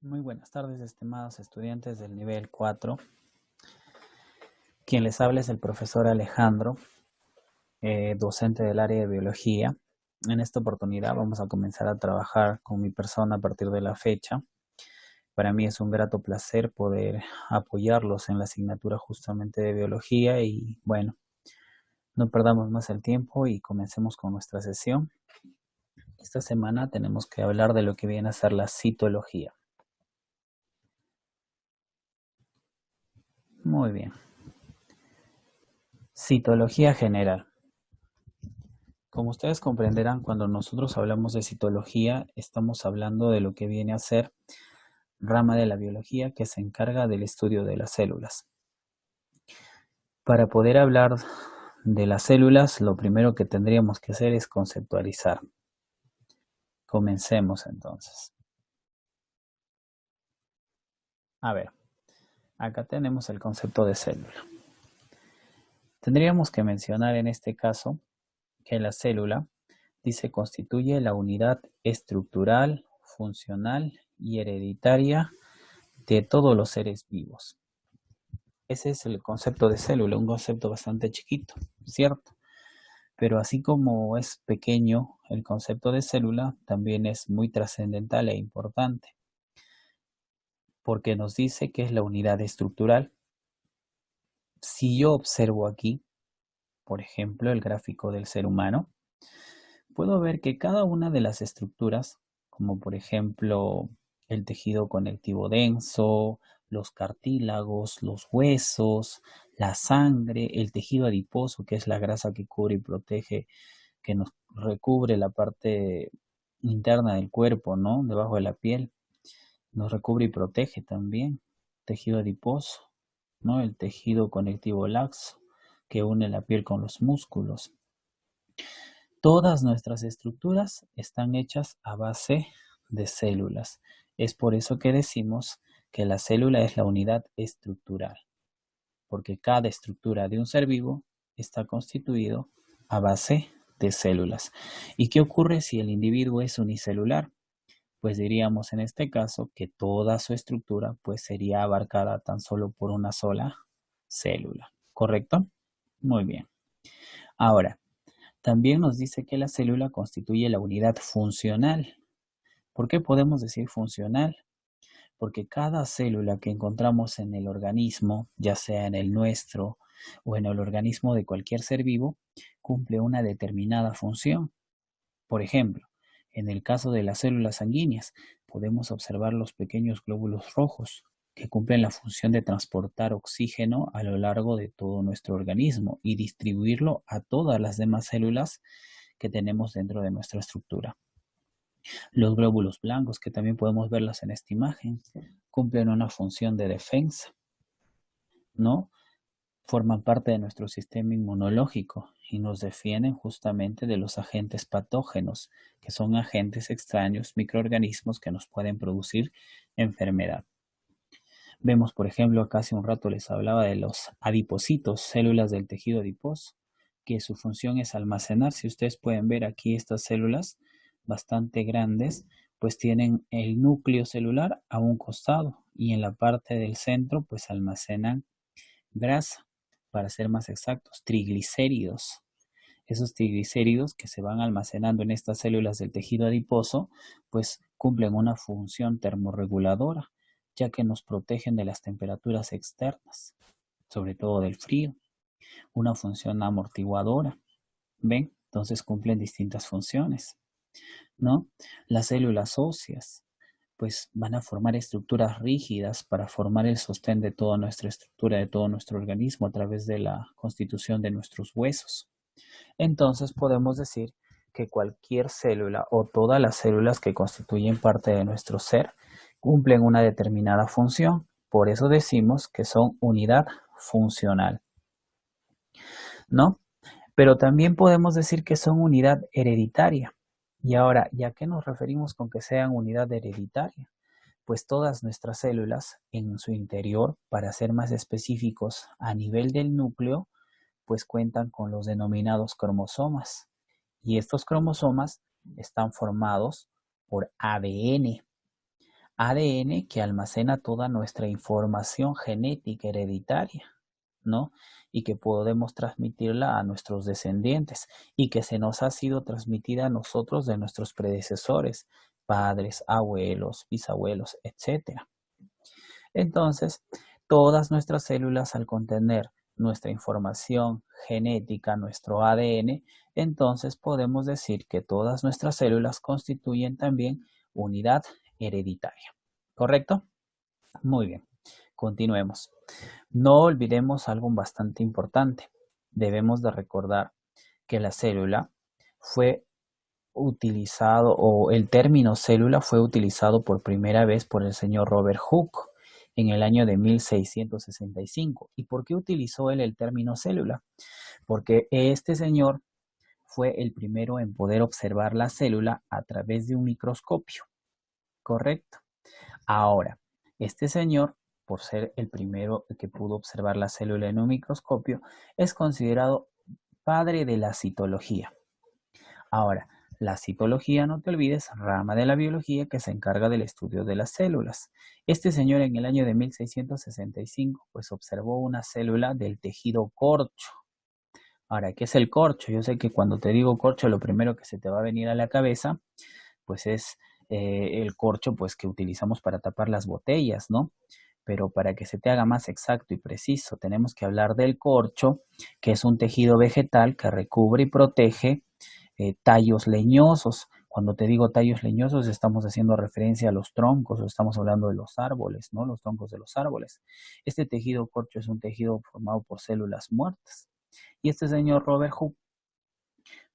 Muy buenas tardes, estimados estudiantes del nivel 4. Quien les habla es el profesor Alejandro, docente del área de biología. En esta oportunidad vamos a comenzar a trabajar con mi persona a partir de la fecha. Para mí es un grato placer poder apoyarlos en la asignatura justamente de biología y bueno, no perdamos más el tiempo y comencemos con nuestra sesión. Esta semana tenemos que hablar de lo que viene a ser la citología. Muy bien. Citología general. Como ustedes comprenderán, cuando nosotros hablamos de citología, estamos hablando de lo que viene a ser rama de la biología que se encarga del estudio de las células. Para poder hablar de las células, lo primero que tendríamos que hacer es conceptualizar. Comencemos entonces. A ver, acá tenemos el concepto de célula. Tendríamos que mencionar en este caso que la célula constituye la unidad estructural, funcional y hereditaria de todos los seres vivos. Ese es el concepto de célula, un concepto bastante chiquito, ¿cierto? Pero así como es pequeño el concepto de célula, también es muy trascendental e importante, porque nos dice que es la unidad estructural. Si yo observo aquí, por ejemplo, el gráfico del ser humano, puedo ver que cada una de las estructuras, como por ejemplo el tejido conectivo denso, los cartílagos, los huesos, la sangre, el tejido adiposo, que es la grasa que cubre y protege, que nos recubre la parte interna del cuerpo, ¿no? Debajo de la piel, nos recubre y protege también. Tejido adiposo, ¿no? El tejido conectivo laxo, que une la piel con los músculos. Todas nuestras estructuras están hechas a base de células. Es por eso que decimos que la célula es la unidad estructural, porque cada estructura de un ser vivo está constituido a base de células. ¿Y qué ocurre si el individuo es unicelular? Pues diríamos en este caso que toda su estructura pues sería abarcada tan solo por una sola célula, ¿correcto? Muy bien. Ahora, también nos dice que la célula constituye la unidad funcional. ¿Por qué podemos decir funcional? Porque cada célula que encontramos en el organismo, ya sea en el nuestro o en el organismo de cualquier ser vivo, cumple una determinada función. Por ejemplo, en el caso de las células sanguíneas, podemos observar los pequeños glóbulos rojos, que cumplen la función de transportar oxígeno a lo largo de todo nuestro organismo y distribuirlo a todas las demás células que tenemos dentro de nuestra estructura. Los glóbulos blancos, que también podemos verlos en esta imagen, cumplen una función de defensa, ¿no? Forman parte de nuestro sistema inmunológico y nos defienden justamente de los agentes patógenos, que son agentes extraños, microorganismos que nos pueden producir enfermedad. Vemos, por ejemplo, acá hace un rato les hablaba de los adipocitos, células del tejido adiposo, que su función es almacenar. Si ustedes pueden ver aquí estas células bastante grandes, pues tienen el núcleo celular a un costado y en la parte del centro pues almacenan grasa, para ser más exactos, triglicéridos. Esos triglicéridos que se van almacenando en estas células del tejido adiposo, pues cumplen una función termorreguladora, ya que nos protegen de las temperaturas externas, sobre todo del frío. Una función amortiguadora, ¿ven? Entonces cumplen distintas funciones, ¿no? Las células óseas, pues van a formar estructuras rígidas para formar el sostén de toda nuestra estructura, de todo nuestro organismo a través de la constitución de nuestros huesos. Entonces podemos decir que cualquier célula o todas las células que constituyen parte de nuestro ser cumplen una determinada función. Por eso decimos que son unidad funcional, ¿no? Pero también podemos decir que son unidad hereditaria. Y ahora, ¿ya qué nos referimos con que sean unidad hereditaria? Pues todas nuestras células en su interior, para ser más específicos a nivel del núcleo, pues cuentan con los denominados cromosomas. Y estos cromosomas están formados por ADN. ADN que almacena toda nuestra información genética hereditaria, ¿no? Y que podemos transmitirla a nuestros descendientes y que se nos ha sido transmitida a nosotros de nuestros predecesores, padres, abuelos, bisabuelos, etcétera. Entonces, todas nuestras células al contener nuestra información genética, nuestro ADN, entonces podemos decir que todas nuestras células constituyen también unidad hereditaria. ¿Correcto? Muy bien. Continuemos. No olvidemos algo bastante importante. Debemos de recordar que la célula fue utilizado o el término célula fue utilizado por primera vez por el señor Robert Hooke en el año de 1665. ¿Y por qué utilizó él el término célula? Porque este señor fue el primero en poder observar la célula a través de un microscopio. ¿Correcto? Ahora, este señor, por ser el primero que pudo observar la célula en un microscopio, es considerado padre de la citología. Ahora, la citología, no te olvides, rama de la biología que se encarga del estudio de las células. Este señor en el año de 1665 pues observó una célula del tejido corcho. Ahora, ¿qué es el corcho? Yo sé que cuando te digo corcho lo primero que se te va a venir a la cabeza pues es el corcho pues que utilizamos para tapar las botellas, ¿no? Pero para que se te haga más exacto y preciso, tenemos que hablar del corcho, que es un tejido vegetal que recubre y protege tallos leñosos. Cuando te digo tallos leñosos, estamos haciendo referencia a los troncos o estamos hablando de los árboles, ¿no? Los troncos de los árboles. Este tejido corcho es un tejido formado por células muertas. Y este señor Robert Hooke,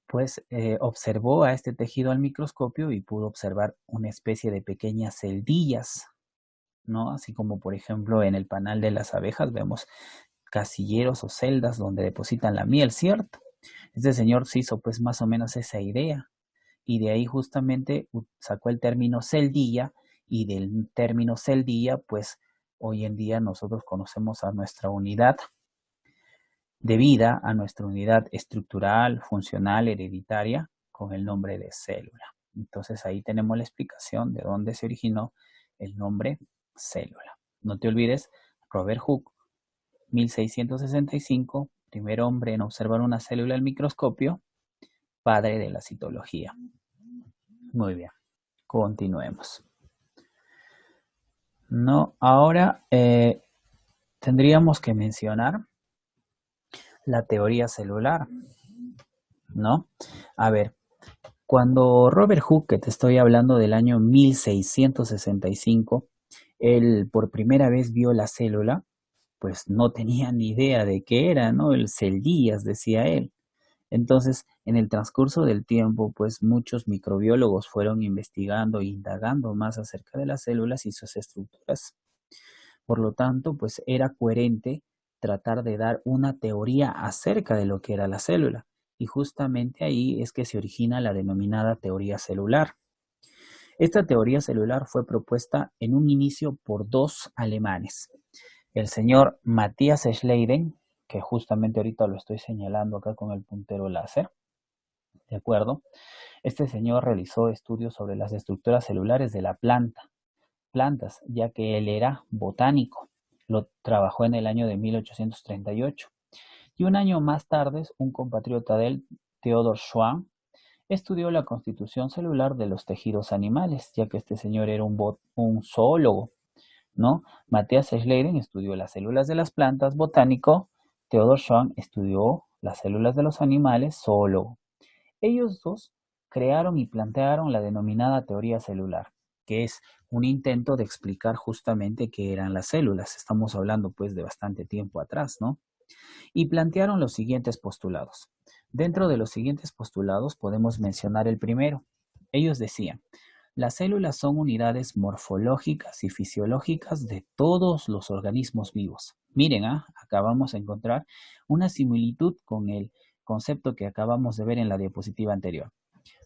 pues observó a este tejido al microscopio y pudo observar una especie de pequeñas celdillas, ¿no? Así como por ejemplo en el panal de las abejas vemos casilleros o celdas donde depositan la miel, ¿cierto? Este señor se hizo pues más o menos esa idea y de ahí justamente sacó el término celdilla y del término celdilla pues hoy en día nosotros conocemos a nuestra unidad de vida, a nuestra unidad estructural, funcional, hereditaria con el nombre de célula. Entonces ahí tenemos la explicación de dónde se originó el nombre célula. No te olvides, Robert Hooke, 1665, primer hombre en observar una célula al microscopio, padre de la citología. Muy bien, continuemos. No, ahora tendríamos que mencionar la teoría celular, ¿no? A ver, cuando Robert Hooke, que te estoy hablando del año 1665, él por primera vez vio la célula, pues no tenía ni idea de qué era, ¿no? El celdillas, decía él. Entonces, en el transcurso del tiempo, pues muchos microbiólogos fueron investigando e indagando más acerca de las células y sus estructuras. Por lo tanto, pues era coherente tratar de dar una teoría acerca de lo que era la célula. Y justamente ahí es que se origina la denominada teoría celular. Esta teoría celular fue propuesta en un inicio por dos alemanes, el señor Matthias Schleiden, que justamente ahorita lo estoy señalando acá con el puntero láser, ¿de acuerdo? Este señor realizó estudios sobre las estructuras celulares de la plantas, ya que él era botánico. Lo trabajó en el año de 1838. Y un año más tarde, un compatriota de él, Theodor Schwann, estudió la constitución celular de los tejidos animales, ya que este señor era un zoólogo, ¿no? Matthias Schleiden estudió las células de las plantas, botánico. Theodor Schwann estudió las células de los animales, zoólogo. Ellos dos crearon y plantearon la denominada teoría celular, que es un intento de explicar justamente qué eran las células. Estamos hablando pues de bastante tiempo atrás, ¿no? Y plantearon los siguientes postulados. Dentro de los siguientes postulados podemos mencionar el primero. Ellos decían, las células son unidades morfológicas y fisiológicas de todos los organismos vivos. Miren, acá vamos a encontrar una similitud con el concepto que acabamos de ver en la diapositiva anterior.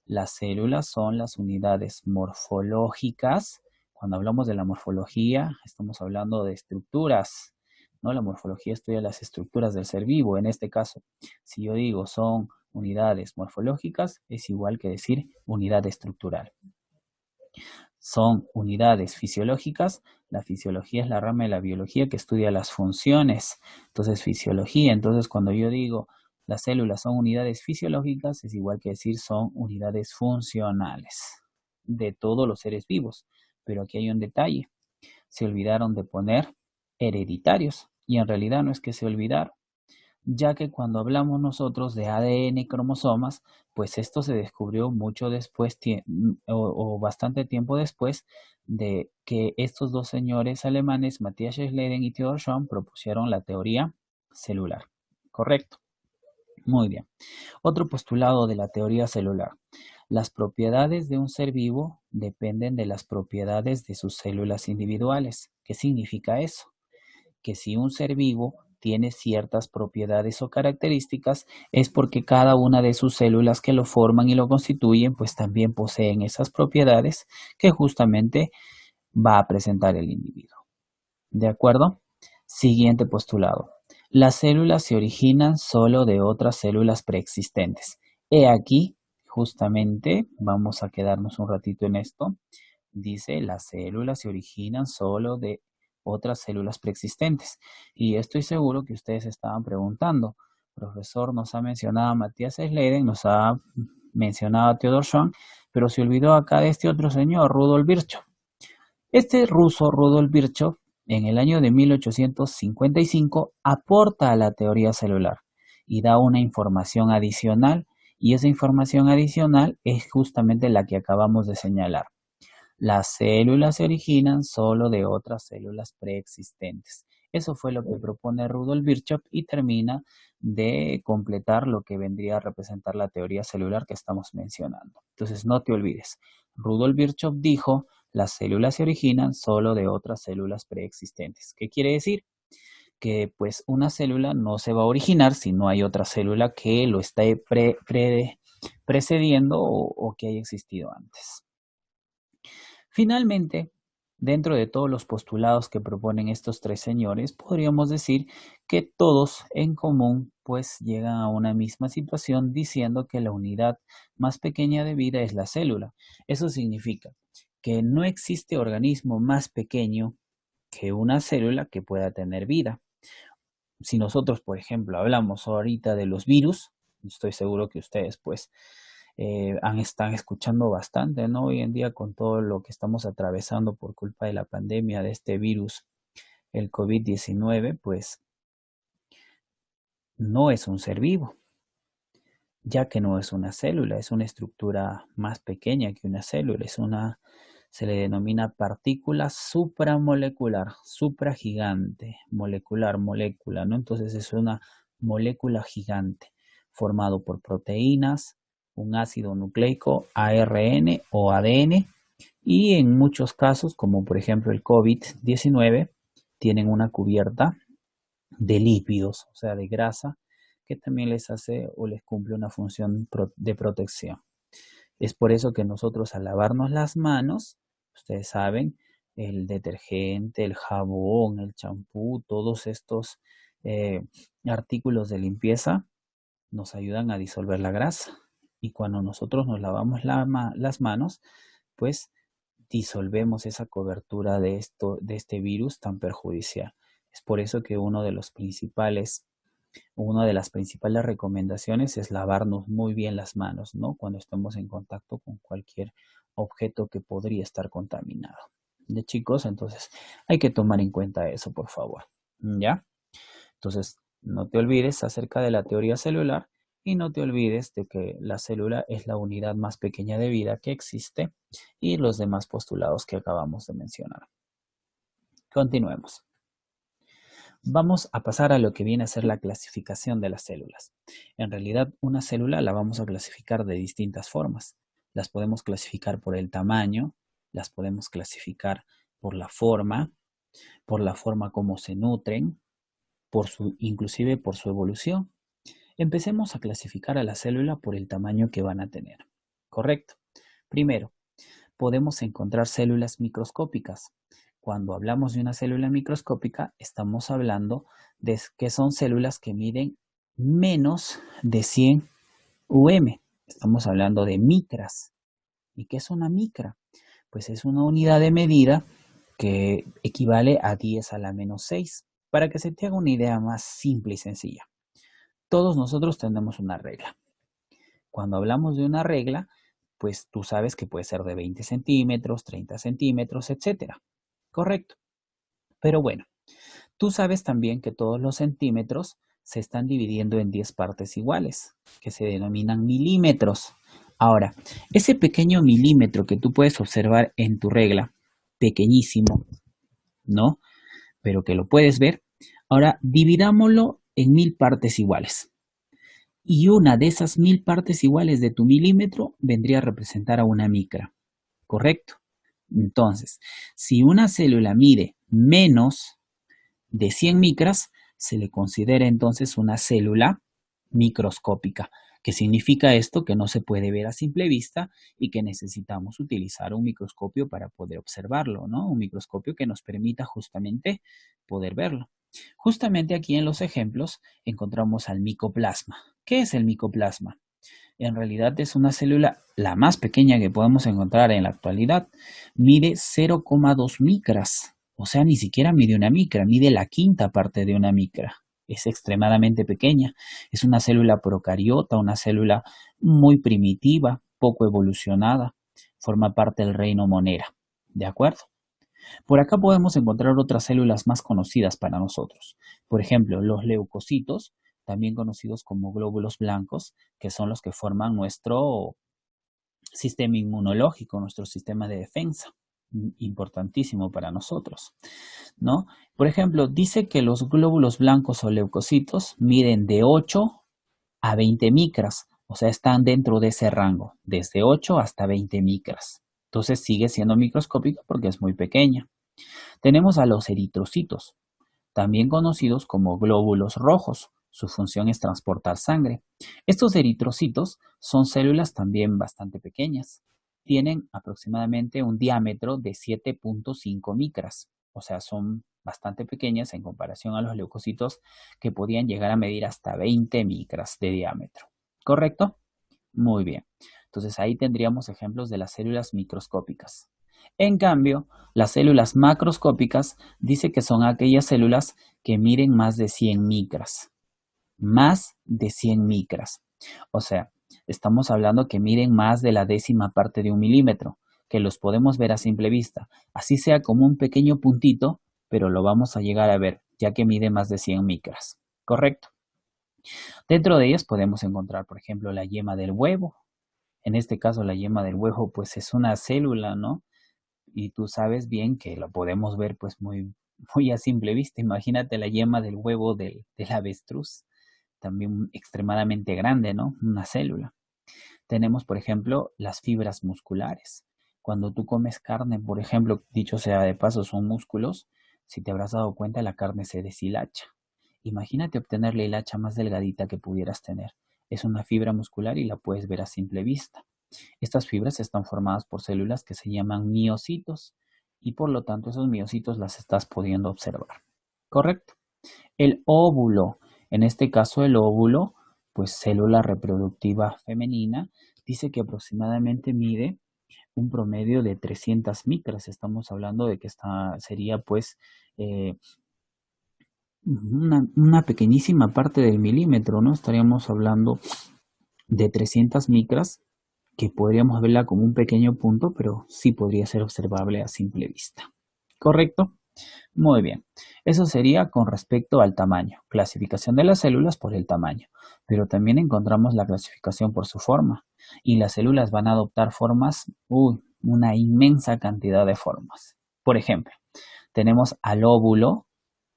Las células son las unidades morfológicas. Cuando hablamos de la morfología, estamos hablando de estructuras, ¿no? La morfología estudia las estructuras del ser vivo. En este caso, si yo digo son unidades morfológicas, es igual que decir unidad estructural. Son unidades fisiológicas. La fisiología es la rama de la biología que estudia las funciones. Entonces, fisiología. Entonces, cuando yo digo las células son unidades fisiológicas, es igual que decir son unidades funcionales de todos los seres vivos. Pero aquí hay un detalle. Se olvidaron de poner hereditarios. Y en realidad no es que se olvidaron, ya que cuando hablamos nosotros de ADN y cromosomas, pues esto se descubrió mucho después o bastante tiempo después de que estos dos señores alemanes, Matthias Schleiden y Theodor Schwann, propusieron la teoría celular. ¿Correcto? Muy bien. Otro postulado de la teoría celular. Las propiedades de un ser vivo dependen de las propiedades de sus células individuales. ¿Qué significa eso? Que si un ser vivo tiene ciertas propiedades o características, es porque cada una de sus células que lo forman y lo constituyen, pues también poseen esas propiedades que justamente va a presentar el individuo. ¿De acuerdo? Siguiente postulado. Las células se originan solo de otras células preexistentes. He aquí, justamente, vamos a quedarnos un ratito en esto. Dice, las células se originan solo de otras células preexistentes. Y estoy seguro que ustedes estaban preguntando, profesor, nos ha mencionado a Matthias Schleiden, nos ha mencionado a Theodor Schwann, pero se olvidó acá de este otro señor, Rudolf Virchow. Este ruso, Rudolf Virchow, en el año de 1855, aporta a la teoría celular y da una información adicional, y esa información adicional es justamente la que acabamos de señalar. Las células se originan solo de otras células preexistentes. Eso fue lo que propone Rudolf Virchow y termina de completar lo que vendría a representar la teoría celular que estamos mencionando. Entonces, no te olvides. Rudolf Virchow dijo, las células se originan solo de otras células preexistentes. ¿Qué quiere decir? Que pues una célula no se va a originar si no hay otra célula que lo esté precediendo o que haya existido antes. Finalmente, dentro de todos los postulados que proponen estos tres señores, podríamos decir que todos en común pues llegan a una misma situación diciendo que la unidad más pequeña de vida es la célula. Eso significa que no existe organismo más pequeño que una célula que pueda tener vida. Si nosotros, por ejemplo, hablamos ahorita de los virus, estoy seguro que ustedes pues están escuchando bastante, ¿no? Hoy en día con todo lo que estamos atravesando por culpa de la pandemia de este virus, el COVID-19, pues no es un ser vivo, ya que no es una célula, es una estructura más pequeña que una célula, se le denomina partícula supramolecular, supragigante, molécula, ¿no? Entonces es una molécula gigante formado por proteínas, un ácido nucleico, ARN o ADN, y en muchos casos, como por ejemplo el COVID-19, tienen una cubierta de lípidos, o sea, de grasa, que también les hace o les cumple una función de protección. Es por eso que nosotros al lavarnos las manos, ustedes saben, el detergente, el jabón, el champú, todos estos artículos de limpieza nos ayudan a disolver la grasa. Y cuando nosotros nos lavamos las manos, pues disolvemos esa cobertura de este virus tan perjudicial. Es por eso que una de las principales recomendaciones es lavarnos muy bien las manos, ¿no? Cuando estemos en contacto con cualquier objeto que podría estar contaminado. ¿Ya, chicos? Entonces hay que tomar en cuenta eso, por favor. ¿Ya? Entonces, no te olvides acerca de la teoría celular y no te olvides de que la célula es la unidad más pequeña de vida que existe y los demás postulados que acabamos de mencionar. Continuemos. Vamos a pasar a lo que viene a ser la clasificación de las células. En realidad, una célula la vamos a clasificar de distintas formas. Las podemos clasificar por el tamaño, las podemos clasificar por la forma como se nutren, inclusive por su evolución. Empecemos a clasificar a la célula por el tamaño que van a tener. ¿Correcto? Primero, podemos encontrar células microscópicas. Cuando hablamos de una célula microscópica, estamos hablando de que son células que miden menos de 100 UM. Estamos hablando de micras. ¿Y qué es una micra? Pues es una unidad de medida que equivale a 10 a la menos 6. Para que se te haga una idea más simple y sencilla. Todos nosotros tenemos una regla. Cuando hablamos de una regla, pues tú sabes que puede ser de 20 centímetros, 30 centímetros, etcétera. Correcto. Pero bueno, tú sabes también que todos los centímetros se están dividiendo en 10 partes iguales, que se denominan milímetros. Ahora, ese pequeño milímetro que tú puedes observar en tu regla, pequeñísimo, ¿no? Pero que lo puedes ver, ahora dividámoslo en 1000 partes iguales. Y una de esas 1000 partes iguales de tu milímetro vendría a representar a una micra, ¿correcto? Entonces, si una célula mide menos de 100 micras, se le considera entonces una célula microscópica. ¿Qué significa esto? Que no se puede ver a simple vista y que necesitamos utilizar un microscopio para poder observarlo, ¿no? Un microscopio que nos permita justamente poder verlo. Justamente aquí en los ejemplos encontramos al micoplasma. ¿Qué es el micoplasma? En realidad es una célula la más pequeña que podemos encontrar en la actualidad. Mide 0,2 micras, o sea, ni siquiera mide una micra, mide la quinta parte de una micra. Es extremadamente pequeña. Es una célula procariota, una célula muy primitiva, poco evolucionada. Forma parte del reino Monera. ¿De acuerdo? Por acá podemos encontrar otras células más conocidas para nosotros. Por ejemplo, los leucocitos, también conocidos como glóbulos blancos, que son los que forman nuestro sistema inmunológico, nuestro sistema de defensa, importantísimo para nosotros, ¿no? Por ejemplo, dice que los glóbulos blancos o leucocitos miden de 8 a 20 micras, o sea, están dentro de ese rango, desde 8 hasta 20 micras. Entonces sigue siendo microscópico porque es muy pequeña. Tenemos a los eritrocitos, también conocidos como glóbulos rojos. Su función es transportar sangre. Estos eritrocitos son células también bastante pequeñas. Tienen aproximadamente un diámetro de 7.5 micras, o sea, son bastante pequeñas en comparación a los leucocitos que podían llegar a medir hasta 20 micras de diámetro. ¿Correcto? Muy bien. Entonces ahí tendríamos ejemplos de las células microscópicas. En cambio, las células macroscópicas dice que son aquellas células que miden más de 100 micras. Más de 100 micras. O sea, estamos hablando que miden más de la décima parte de un milímetro, que los podemos ver a simple vista. Así sea como un pequeño puntito, pero lo vamos a llegar a ver, ya que mide más de 100 micras. ¿Correcto? Dentro de ellas podemos encontrar, por ejemplo, la yema del huevo. En este caso, la yema del huevo, pues es una célula, ¿no? Y tú sabes bien que lo podemos ver pues muy a simple vista. Imagínate la yema del huevo del avestruz, también extremadamente grande, ¿no? Una célula. Tenemos, por ejemplo, las fibras musculares. Cuando tú comes carne, por ejemplo, dicho sea de paso, son músculos, si te habrás dado cuenta, la carne se deshilacha. Imagínate obtener la hilacha más delgadita que pudieras tener. Es una fibra muscular y la puedes ver a simple vista. Estas fibras están formadas por células que se llaman miocitos y por lo tanto esos miocitos las estás pudiendo observar. ¿Correcto? El óvulo, en este caso el óvulo, pues célula reproductiva femenina, dice que aproximadamente mide un promedio de 300 micras. Estamos hablando de que sería pues una pequeñísima parte del milímetro, ¿no? Estaríamos hablando de 300 micras que podríamos verla como un pequeño punto, pero sí podría ser observable a simple vista. ¿Correcto? Muy bien. Eso sería con respecto al tamaño. Clasificación de las células por el tamaño. Pero también encontramos la clasificación por su forma. Y las células van a adoptar formas, una inmensa cantidad de formas. Por ejemplo, tenemos al óvulo,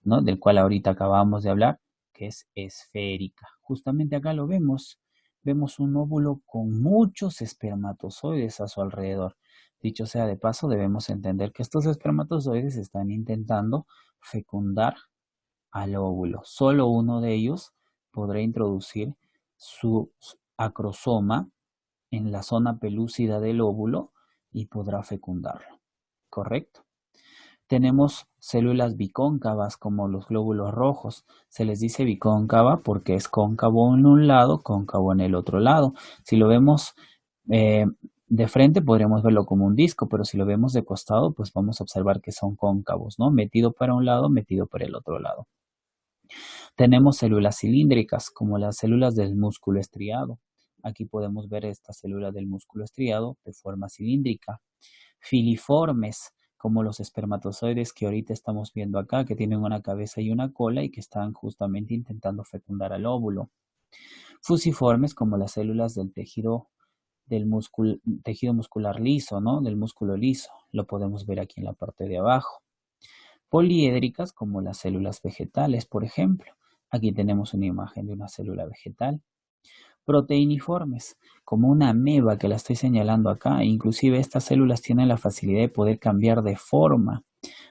¿no? Del cual ahorita acabamos de hablar, que es esférica. Justamente acá lo vemos. Vemos un óvulo con muchos espermatozoides a su alrededor. Dicho sea de paso, debemos entender que estos espermatozoides están intentando fecundar al óvulo. Solo uno de ellos podrá introducir su acrosoma en la zona pelúcida del óvulo y podrá fecundarlo. ¿Correcto? Tenemos células bicóncavas como los glóbulos rojos. Se les dice bicóncava porque es cóncavo en un lado, cóncavo en el otro lado. Si lo vemos De frente podríamos verlo como un disco, pero si lo vemos de costado, pues vamos a observar que son cóncavos, ¿no? Metido para un lado, metido para el otro lado. Tenemos células cilíndricas, como las células del músculo estriado. Aquí podemos ver esta célula del músculo estriado de forma cilíndrica. Filiformes, como los espermatozoides que ahorita estamos viendo acá, que tienen una cabeza y una cola y que están justamente intentando fecundar al óvulo. Fusiformes, como las células del tejido tejido muscular liso, ¿no? Del músculo liso. Lo podemos ver aquí en la parte de abajo. Poliédricas, como las células vegetales, por ejemplo. Aquí tenemos una imagen de una célula vegetal. Proteiniformes, como una ameba que la estoy señalando acá. Inclusive estas células tienen la facilidad de poder cambiar de forma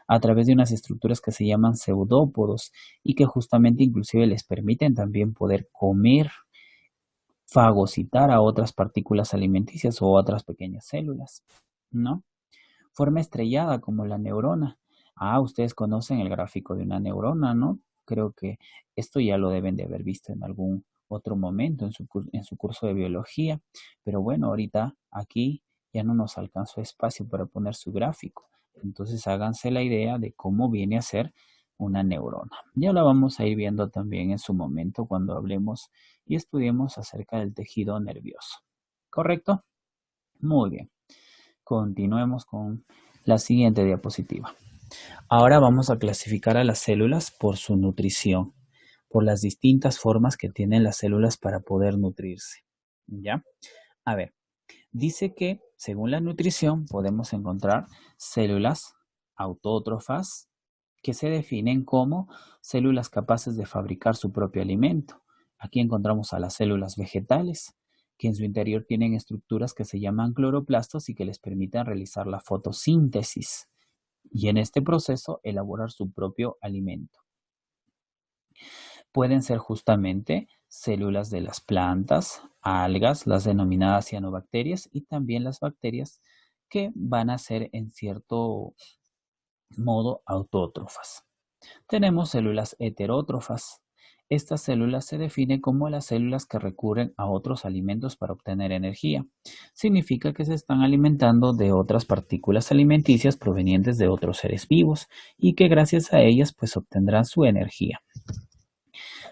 a través de unas estructuras que se llaman pseudópodos y que justamente inclusive les permiten también poder comer, fagocitar a otras partículas alimenticias o otras pequeñas células, ¿no? Forma estrellada como la neurona. Ustedes conocen el gráfico de una neurona, ¿no? Creo que esto ya lo deben de haber visto en algún otro momento en su curso de biología, pero bueno, ahorita aquí ya no nos alcanzó espacio para poner su gráfico. Entonces háganse la idea de cómo viene a ser una neurona. Ya la vamos a ir viendo también en su momento cuando hablemos y estudiemos acerca del tejido nervioso. ¿Correcto? Muy bien. Continuemos con la siguiente diapositiva. Ahora vamos a clasificar a las células por su nutrición, por las distintas formas que tienen las células para poder nutrirse. ¿Ya? A ver, dice que según la nutrición podemos encontrar células autótrofas que se definen como células capaces de fabricar su propio alimento. Aquí encontramos a las células vegetales, que en su interior tienen estructuras que se llaman cloroplastos y que les permiten realizar la fotosíntesis y en este proceso elaborar su propio alimento. Pueden ser justamente células de las plantas, algas, las denominadas cianobacterias y también las bacterias que van a ser en cierto modo autótrofas. Tenemos células heterótrofas. Estas células se definen como las células que recurren a otros alimentos para obtener energía. Significa que se están alimentando de otras partículas alimenticias provenientes de otros seres vivos y que gracias a ellas pues obtendrán su energía.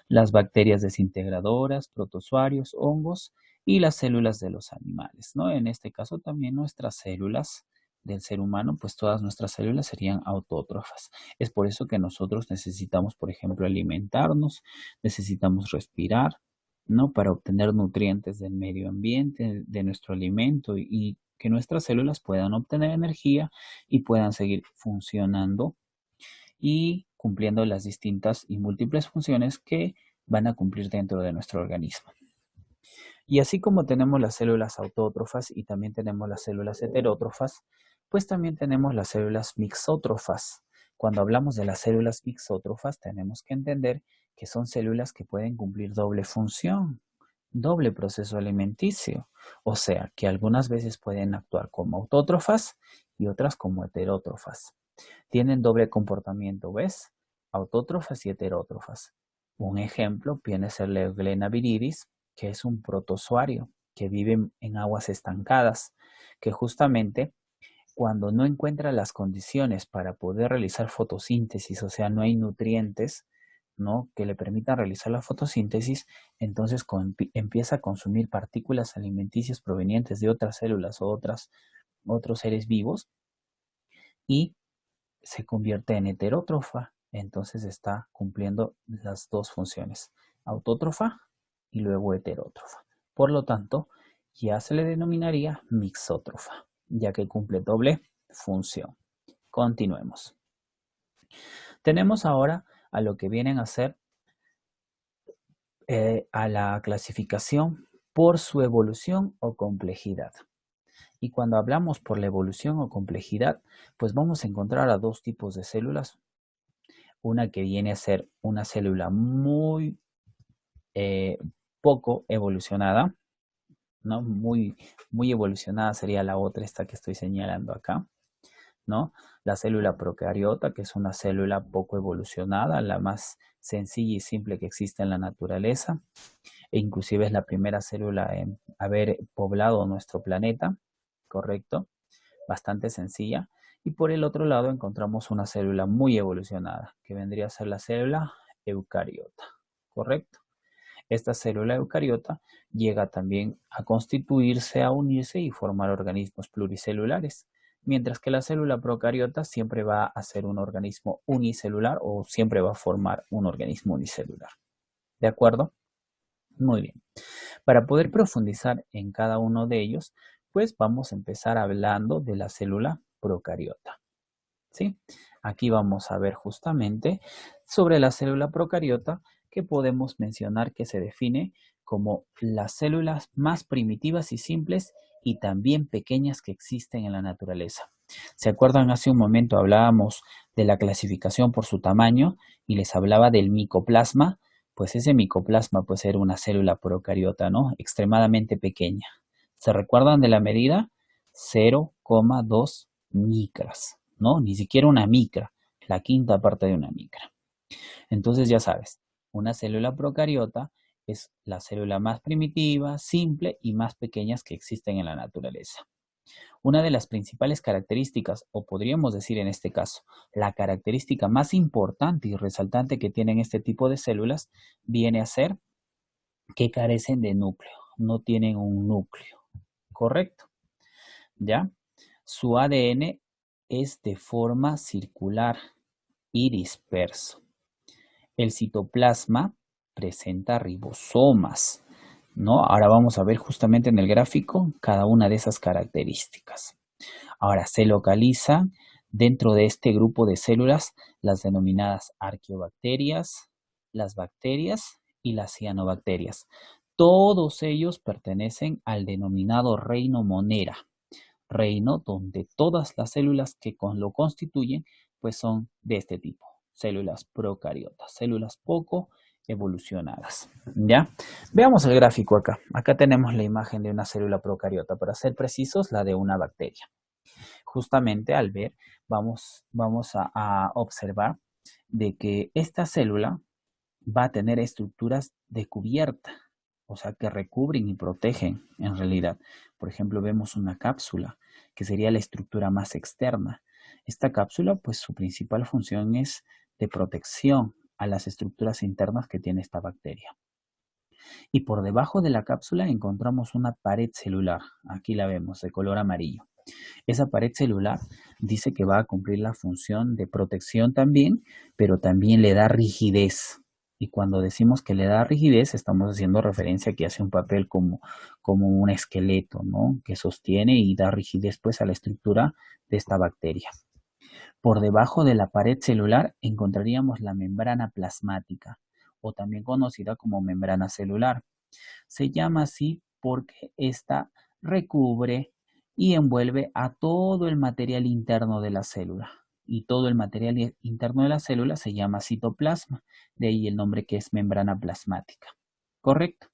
Las bacterias desintegradoras, protozoarios, hongos y las células de los animales, ¿no? En este caso también nuestras células del ser humano, pues todas nuestras células serían autótrofas. Es por eso que nosotros necesitamos, por ejemplo, alimentarnos, necesitamos respirar, ¿no? Para obtener nutrientes del medio ambiente, de nuestro alimento y que nuestras células puedan obtener energía y puedan seguir funcionando y cumpliendo las distintas y múltiples funciones que van a cumplir dentro de nuestro organismo. Y así como tenemos las células autótrofas y también tenemos las células heterótrofas, pues también tenemos las células mixótrofas. Cuando hablamos de las células mixótrofas, tenemos que entender que son células que pueden cumplir doble función, doble proceso alimenticio. O sea, que algunas veces pueden actuar como autótrofas y otras como heterótrofas. Tienen doble comportamiento, ¿ves? Autótrofas y heterótrofas. Un ejemplo viene a ser la Euglena viridis, que es un protozoario que vive en aguas estancadas, que justamente cuando no encuentra las condiciones para poder realizar fotosíntesis, o sea, no hay nutrientes, ¿no? Que le permitan realizar la fotosíntesis, entonces empieza a consumir partículas alimenticias provenientes de otras células o otros seres vivos y se convierte en heterótrofa. Entonces está cumpliendo las dos funciones, autótrofa y luego heterótrofa. Por lo tanto, ya se le denominaría mixótrofa, ya que cumple doble función. Continuemos. Tenemos ahora a lo que vienen a ser a la clasificación por su evolución o complejidad. Y cuando hablamos por la evolución o complejidad, pues vamos a encontrar a dos tipos de células. Una que viene a ser una célula muy poco evolucionada, ¿no? Muy evolucionada sería la otra, esta que estoy señalando acá, ¿no? La célula procariota, que es una célula poco evolucionada, la más sencilla y simple que existe en la naturaleza, e inclusive es la primera célula en haber poblado nuestro planeta. ¿correcto? Bastante sencilla. Y por el otro lado encontramos una célula muy evolucionada, que vendría a ser la célula eucariota, ¿correcto? Esta célula eucariota llega también a constituirse, a unirse y formar organismos pluricelulares, mientras que la célula procariota siempre va a ser un organismo unicelular o siempre va a formar un organismo unicelular. ¿De acuerdo? Muy bien. Para poder profundizar en cada uno de ellos, pues vamos a empezar hablando de la célula procariota. ¿Sí? Aquí vamos a ver justamente sobre la célula procariota, que podemos mencionar que se define como las células más primitivas y simples y también pequeñas que existen en la naturaleza. ¿Se acuerdan? Hace un momento hablábamos de la clasificación por su tamaño y les hablaba del micoplasma. Pues ese micoplasma puede ser una célula procariota, ¿no? Extremadamente pequeña. ¿Se recuerdan de la medida? 0,2 micras, ¿no? Ni siquiera una micra, la quinta parte de una micra. Entonces ya sabes, una célula procariota es la célula más primitiva, simple y más pequeña que existen en la naturaleza. Una de las principales características, o podríamos decir en este caso, la característica más importante y resaltante que tienen este tipo de células, viene a ser que carecen de núcleo, no tienen un núcleo, ¿correcto? ¿Ya? Su ADN es de forma circular y disperso. El citoplasma presenta ribosomas, ¿no? Ahora vamos a ver justamente en el gráfico cada una de esas características. Ahora se localiza dentro de este grupo de células las denominadas arqueobacterias, las bacterias y las cianobacterias. Todos ellos pertenecen al denominado reino Monera, reino donde todas las células que lo constituyen pues son de este tipo, células procariotas, células poco evolucionadas. ¿Ya? Veamos el gráfico acá. Acá tenemos la imagen de una célula procariota, para ser precisos, la de una bacteria. Justamente al ver, vamos a observar de que esta célula va a tener estructuras de cubierta, o sea, que recubren y protegen en realidad. Por ejemplo, vemos una cápsula, que sería la estructura más externa. Esta cápsula, pues su principal función es de protección a las estructuras internas que tiene esta bacteria. Y por debajo de la cápsula encontramos una pared celular. Aquí la vemos, de color amarillo. Esa pared celular dice que va a cumplir la función de protección también, pero también le da rigidez. Y cuando decimos que le da rigidez, estamos haciendo referencia a que hace un papel como un esqueleto, ¿no? Que sostiene y da rigidez pues a la estructura de esta bacteria. Por debajo de la pared celular encontraríamos la membrana plasmática, o también conocida como membrana celular. Se llama así porque esta recubre y envuelve a todo el material interno de la célula. Y todo el material interno de la célula se llama citoplasma, de ahí el nombre que es membrana plasmática. ¿Correcto?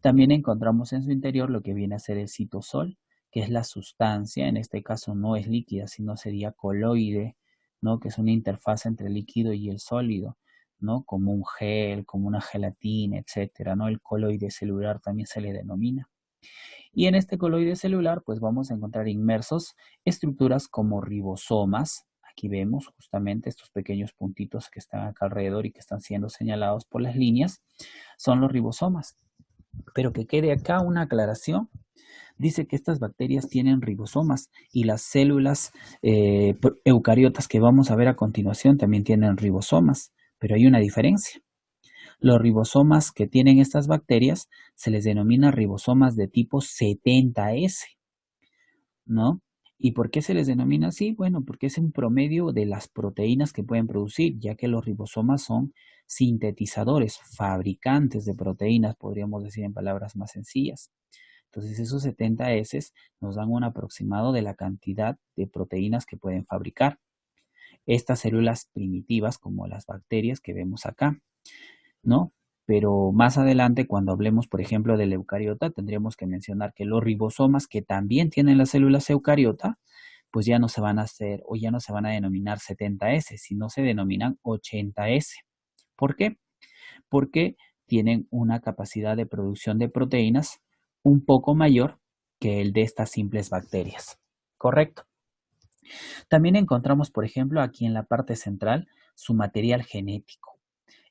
También encontramos en su interior lo que viene a ser el citosol, que es la sustancia, en este caso no es líquida, sino sería coloide, ¿no? Que es una interfaz entre el líquido y el sólido, ¿no? Como un gel, como una gelatina, etcétera, ¿no? El coloide celular también se le denomina. Y en este coloide celular, pues vamos a encontrar inmersos estructuras como ribosomas. Aquí vemos justamente estos pequeños puntitos que están acá alrededor y que están siendo señalados por las líneas, son los ribosomas. Pero que quede acá una aclaración. Dice que estas bacterias tienen ribosomas y las células eucariotas que vamos a ver a continuación también tienen ribosomas, pero hay una diferencia. Los ribosomas que tienen estas bacterias se les denomina ribosomas de tipo 70S, ¿no? ¿Y por qué se les denomina así? Bueno, porque es un promedio de las proteínas que pueden producir, ya que los ribosomas son sintetizadores, fabricantes de proteínas, podríamos decir en palabras más sencillas. Entonces, esos 70S nos dan un aproximado de la cantidad de proteínas que pueden fabricar estas células primitivas, como las bacterias que vemos acá, ¿no? Pero más adelante, cuando hablemos, por ejemplo, del eucariota, tendríamos que mencionar que los ribosomas, que también tienen las células eucariota, pues ya no se van a hacer o ya no se van a denominar 70S, sino se denominan 80S. ¿Por qué? Porque tienen una capacidad de producción de proteínas un poco mayor que el de estas simples bacterias. ¿Correcto? También encontramos, por ejemplo, aquí en la parte central, su material genético.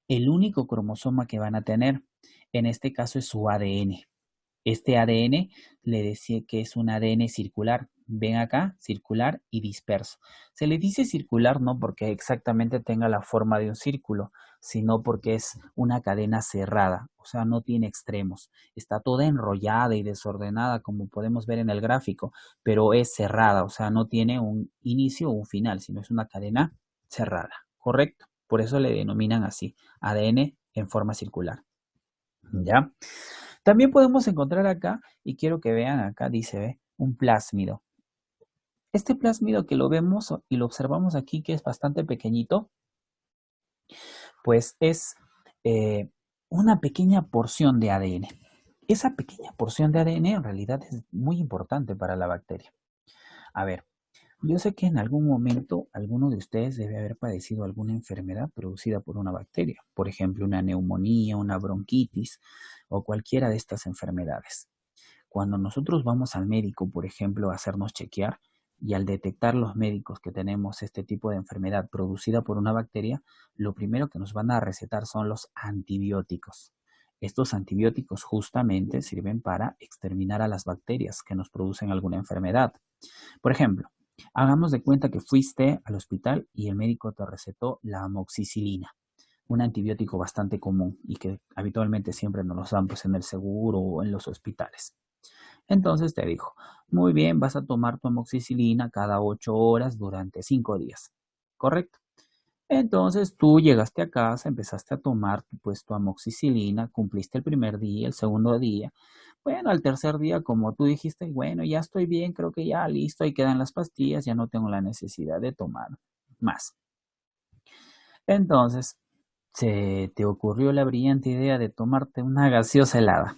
El único cromosoma que van a tener, en este caso, es su ADN. Este ADN le decía que es un ADN circular. Ven acá, circular y disperso. Se le dice circular no porque exactamente tenga la forma de un círculo, sino porque es una cadena cerrada, o sea, no tiene extremos. Está toda enrollada y desordenada, como podemos ver en el gráfico, pero es cerrada, o sea, no tiene un inicio o un final, sino es una cadena cerrada, ¿correcto? Por eso le denominan así, ADN en forma circular. ¿Ya? También podemos encontrar acá, y quiero que vean acá, dice, ¿ve? Un plásmido. Este plásmido que lo vemos y lo observamos aquí, que es bastante pequeñito, pues es una pequeña porción de ADN. Esa pequeña porción de ADN en realidad es muy importante para la bacteria. A ver, yo sé que en algún momento alguno de ustedes debe haber padecido alguna enfermedad producida por una bacteria, por ejemplo, una neumonía, una bronquitis o cualquiera de estas enfermedades. Cuando nosotros vamos al médico, por ejemplo, a hacernos chequear, y al detectar los médicos que tenemos este tipo de enfermedad producida por una bacteria, lo primero que nos van a recetar son los antibióticos. Estos antibióticos justamente sirven para exterminar a las bacterias que nos producen alguna enfermedad. Por ejemplo, hagamos de cuenta que fuiste al hospital y el médico te recetó la amoxicilina, un antibiótico bastante común y que habitualmente siempre nos lo dan pues, en el seguro o en los hospitales. Entonces te dijo, muy bien, vas a tomar tu amoxicilina cada 8 horas durante 5 días. ¿Correcto? Entonces tú llegaste a casa, empezaste a tomar pues tu amoxicilina, cumpliste el primer día, el segundo día. Bueno, al tercer día, como tú dijiste, bueno, ya estoy bien, creo que ya listo, ahí quedan las pastillas, ya no tengo la necesidad de tomar más. Entonces, se te ocurrió la brillante idea de tomarte una gaseosa helada,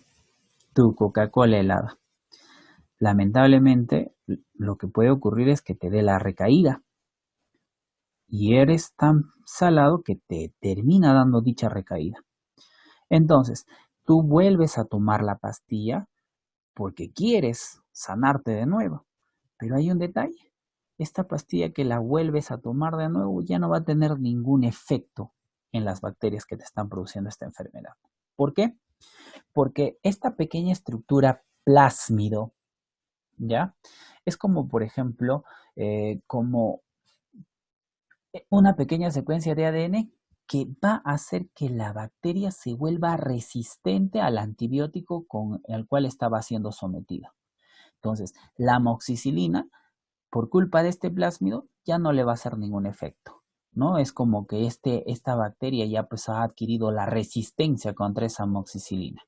tu Coca-Cola helada. Lamentablemente, lo que puede ocurrir es que te dé la recaída y eres tan salado que te termina dando dicha recaída. Entonces, tú vuelves a tomar la pastilla porque quieres sanarte de nuevo, pero hay un detalle. Esta pastilla que la vuelves a tomar de nuevo ya no va a tener ningún efecto en las bacterias que te están produciendo esta enfermedad. ¿Por qué? Porque esta pequeña estructura plásmido, ¿ya? Es como, por ejemplo, como una pequeña secuencia de ADN que va a hacer que la bacteria se vuelva resistente al antibiótico con el cual estaba siendo sometida. Entonces, la amoxicilina, por culpa de este plásmido, ya no le va a hacer ningún efecto, ¿no? Es como que esta bacteria ya pues ha adquirido la resistencia contra esa amoxicilina.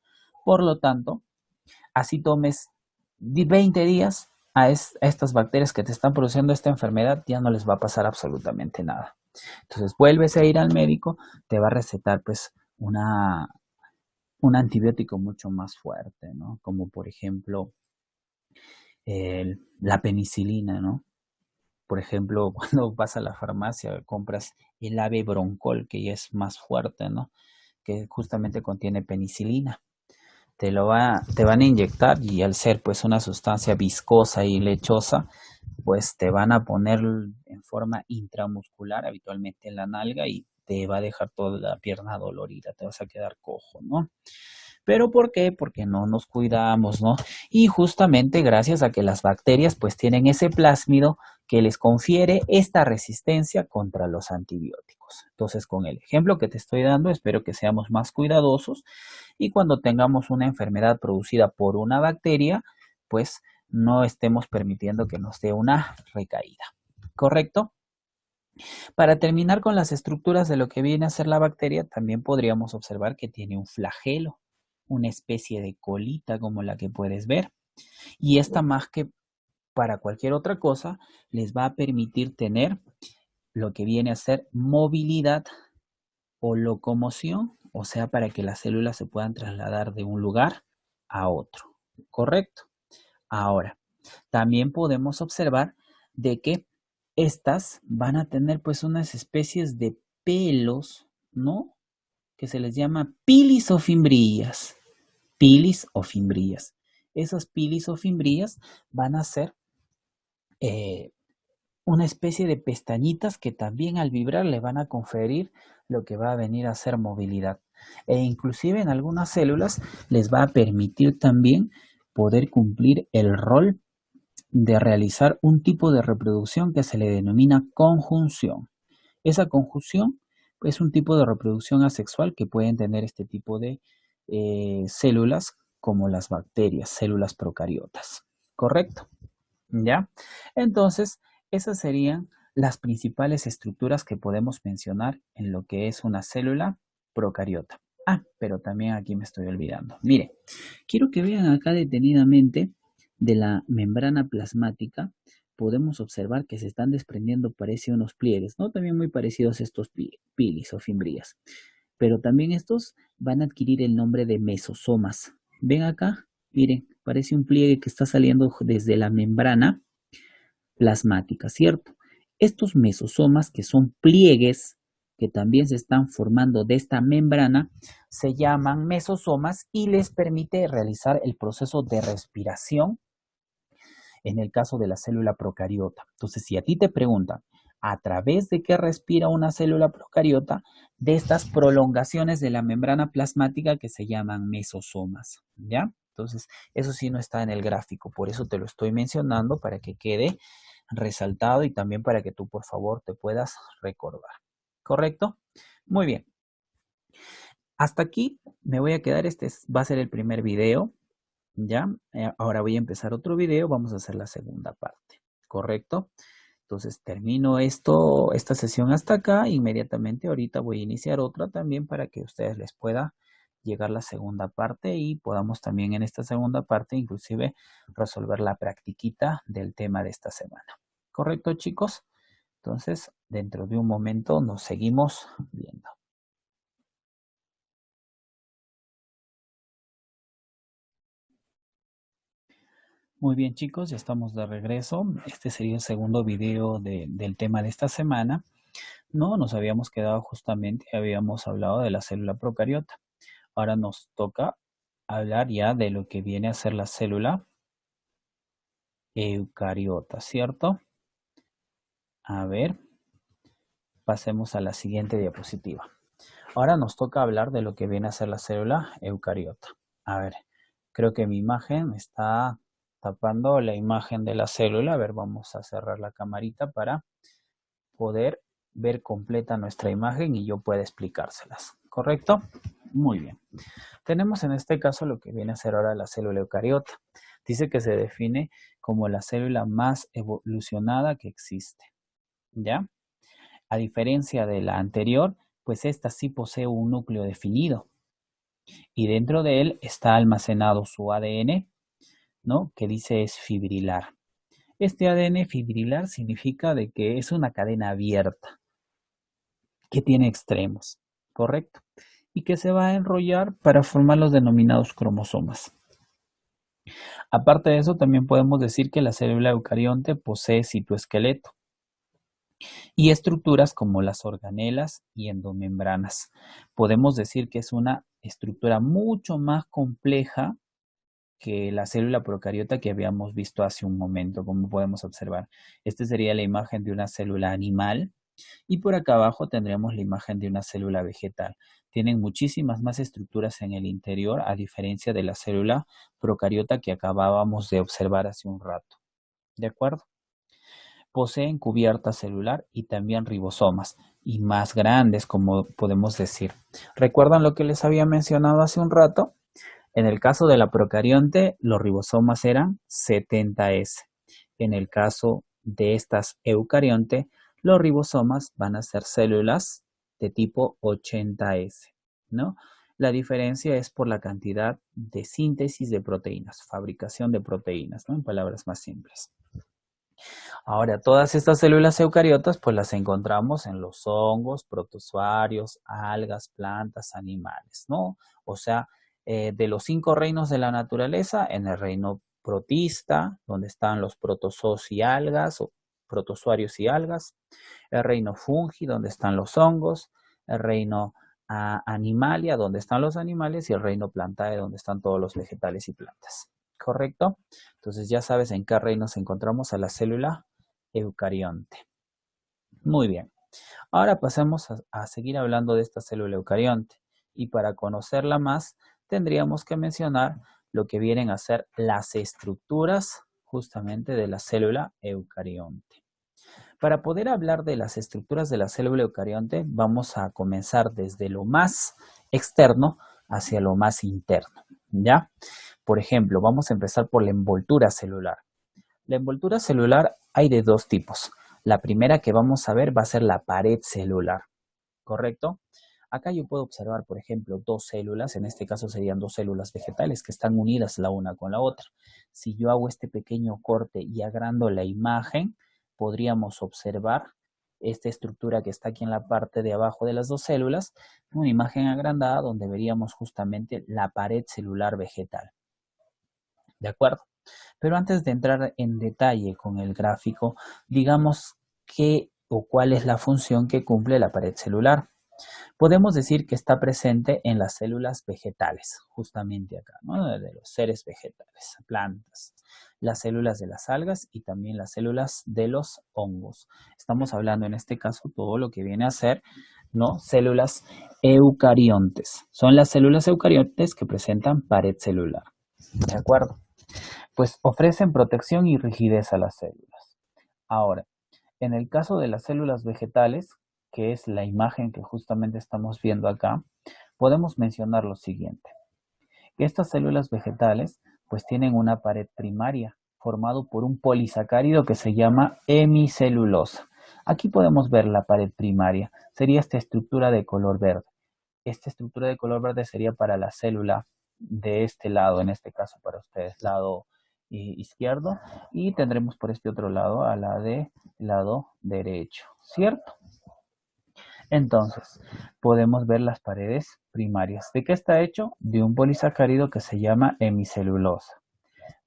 Por lo tanto, así tomes 20 días a estas bacterias que te están produciendo esta enfermedad, ya no les va a pasar absolutamente nada. Entonces vuelves a ir al médico, te va a recetar pues un antibiótico mucho más fuerte, ¿no? Como por ejemplo la penicilina, ¿no? Por ejemplo, cuando vas a la farmacia compras el ave broncol, que ya es más fuerte, ¿no? Que justamente contiene penicilina. Te van a inyectar y al ser pues una sustancia viscosa y lechosa, pues te van a poner en forma intramuscular, habitualmente en la nalga, y te va a dejar toda la pierna dolorida, te vas a quedar cojo, ¿no? ¿Pero por qué? Porque no nos cuidamos, ¿no? Y justamente gracias a que las bacterias pues tienen ese plásmido que les confiere esta resistencia contra los antibióticos. Entonces, con el ejemplo que te estoy dando, espero que seamos más cuidadosos y cuando tengamos una enfermedad producida por una bacteria, pues no estemos permitiendo que nos dé una recaída. ¿Correcto? Para terminar con las estructuras de lo que viene a ser la bacteria, también podríamos observar que tiene un flagelo, una especie de colita como la que puedes ver. Y esta más que para cualquier otra cosa, les va a permitir tener lo que viene a ser movilidad o locomoción, o sea, para que las células se puedan trasladar de un lugar a otro. ¿Correcto? Ahora, también podemos observar de que estas van a tener pues unas especies de pelos, ¿no? Que se les llama pilis o fimbrillas. Pilis o fimbrillas. esas pilis o fimbrias van a ser una especie de pestañitas que también al vibrar le van a conferir lo que va a venir a ser movilidad. E inclusive en algunas células les va a permitir también poder cumplir el rol de realizar un tipo de reproducción que se le denomina conjunción. Esa conjunción es un tipo de reproducción asexual que pueden tener este tipo de células como las bacterias, células procariotas. ¿Correcto? ¿Ya? Entonces, esas serían las principales estructuras que podemos mencionar en lo que es una célula procariota. Ah, pero también aquí me estoy olvidando. Mire, quiero que vean acá detenidamente de la membrana plasmática. Podemos observar que se están desprendiendo, parece, unos pliegues, ¿no? También muy parecidos a estos pilis o fimbrias. Pero también estos van a adquirir el nombre de mesosomas. ¿Ven acá? Miren, parece un pliegue que está saliendo desde la membrana plasmática, ¿cierto? Estos mesosomas, que son pliegues que también se están formando de esta membrana, se llaman mesosomas y les permite realizar el proceso de respiración en el caso de la célula procariota. Entonces, si a ti te preguntan, ¿a través de qué respira una célula procariota? De estas prolongaciones de la membrana plasmática que se llaman mesosomas, ¿ya? Entonces, eso sí no está en el gráfico, por eso te lo estoy mencionando para que quede resaltado y también para que tú, por favor, te puedas recordar. ¿Correcto? Muy bien. Hasta aquí me voy a quedar. Este va a ser el primer video. ¿Ya? Ahora voy a empezar otro video. Vamos a hacer la segunda parte. ¿Correcto? Entonces termino esta sesión hasta acá. Inmediatamente ahorita voy a iniciar otra también para que a ustedes les pueda llegar la segunda parte y podamos también en esta segunda parte inclusive resolver la practiquita del tema de esta semana. ¿Correcto, chicos? Entonces, dentro de un momento nos seguimos viendo. Muy bien, chicos, ya estamos de regreso. Este sería el segundo video del tema de esta semana. No, nos habíamos quedado justamente, habíamos hablado de la célula procariota. Ahora nos toca hablar ya de lo que viene a ser la célula eucariota, ¿cierto? A ver, pasemos a la siguiente diapositiva. Ahora nos toca hablar de lo que viene a ser la célula eucariota. A ver, creo que mi imagen está tapando la imagen de la célula. A ver, vamos a cerrar la camarita para poder ver completa nuestra imagen y yo pueda explicárselas. ¿Correcto? Muy bien. Tenemos en este caso lo que viene a ser ahora la célula eucariota. Dice que se define como la célula más evolucionada que existe. ¿Ya? A diferencia de la anterior, pues esta sí posee un núcleo definido y dentro de él está almacenado su ADN, ¿no? Que dice es fibrilar. Este ADN fibrilar significa de que es una cadena abierta que tiene extremos, ¿correcto? Y que se va a enrollar para formar los denominados cromosomas. Aparte de eso, también podemos decir que la célula eucarionte posee citoesqueleto y estructuras como las organelas y endomembranas. Podemos decir que es una estructura mucho más compleja que la célula procariota que habíamos visto hace un momento, como podemos observar. Esta sería la imagen de una célula animal y por acá abajo tendremos la imagen de una célula vegetal. Tienen muchísimas más estructuras en el interior a diferencia de la célula procariota que acabábamos de observar hace un rato. ¿De acuerdo? Poseen cubierta celular y también ribosomas, y más grandes, como podemos decir. ¿Recuerdan lo que les había mencionado hace un rato? En el caso de la procarionte, los ribosomas eran 70S. En el caso de estas eucarionte, los ribosomas van a ser células de tipo 80S, ¿no? La diferencia es por la cantidad de síntesis de proteínas, fabricación de proteínas, ¿no? En palabras más simples. Ahora, todas estas células eucariotas, pues las encontramos en los hongos, protozoarios, algas, plantas, animales, ¿no? O sea, de los 5 reinos de la naturaleza, en el reino protista, donde están los protozoos y algas, o protozoarios y algas, el reino fungi, donde están los hongos, el reino animalia, donde están los animales, y el reino plantae, donde están todos los vegetales y plantas. ¿correcto? Entonces ya sabes en qué reino nos encontramos a la célula eucarionte. Muy bien. Ahora pasemos a seguir hablando de esta célula eucarionte. Y para conocerla más, tendríamos que mencionar lo que vienen a ser las estructuras justamente de la célula eucarionte. Para poder hablar de las estructuras de la célula eucarionte, vamos a comenzar desde lo más externo hacia lo más interno, ¿ya? Por ejemplo, vamos a empezar por la envoltura celular. La envoltura celular hay de dos tipos. La primera que vamos a ver va a ser la pared celular, ¿correcto? Acá yo puedo observar, por ejemplo, dos células, en este caso serían dos células vegetales que están unidas la una con la otra. Si yo hago este pequeño corte y agrando la imagen, podríamos observar esta estructura que está aquí en la parte de abajo de las dos células, una imagen agrandada donde veríamos justamente la pared celular vegetal. ¿De acuerdo? Pero antes de entrar en detalle con el gráfico, digamos qué o cuál es la función que cumple la pared celular. Podemos decir que está presente en las células vegetales, justamente acá, ¿no? De los seres vegetales, plantas, las células de las algas y también las células de los hongos. Estamos hablando en este caso todo lo que viene a ser, ¿no? Células eucariontes. Son las células eucariontes que presentan pared celular. ¿De acuerdo? Pues ofrecen protección y rigidez a las células. Ahora, en el caso de las células vegetales, que es la imagen que justamente estamos viendo acá, podemos mencionar lo siguiente. Estas células vegetales pues tienen una pared primaria formado por un polisacárido que se llama hemicelulosa. Aquí podemos ver la pared primaria. Sería esta estructura de color verde. Esta estructura de color verde sería para la célula de este lado, en este caso para ustedes, lado izquierdo, y tendremos por este otro lado a la de lado derecho, ¿cierto? Entonces, podemos ver las paredes primarias. ¿De qué está hecho? De un polisacárido que se llama hemicelulosa.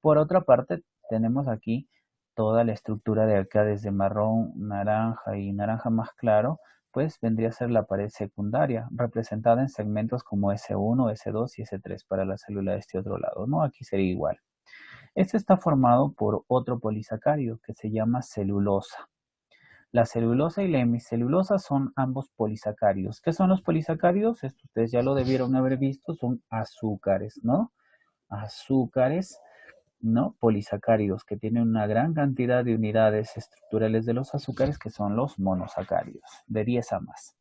Por otra parte, tenemos aquí toda la estructura de acá desde marrón, naranja y naranja más claro, pues vendría a ser la pared secundaria, representada en segmentos como S1, S2 y S3 para la célula de este otro lado, ¿no? Aquí sería igual. Este está formado por otro polisacárido que se llama celulosa. La celulosa y la hemicelulosa son ambos polisacáridos. ¿Qué son los polisacáridos? Esto ustedes ya lo debieron haber visto, son azúcares, ¿no? Azúcares, ¿no? Polisacáridos que tienen una gran cantidad de unidades estructurales de los azúcares que son los monosacáridos, de 10 a más.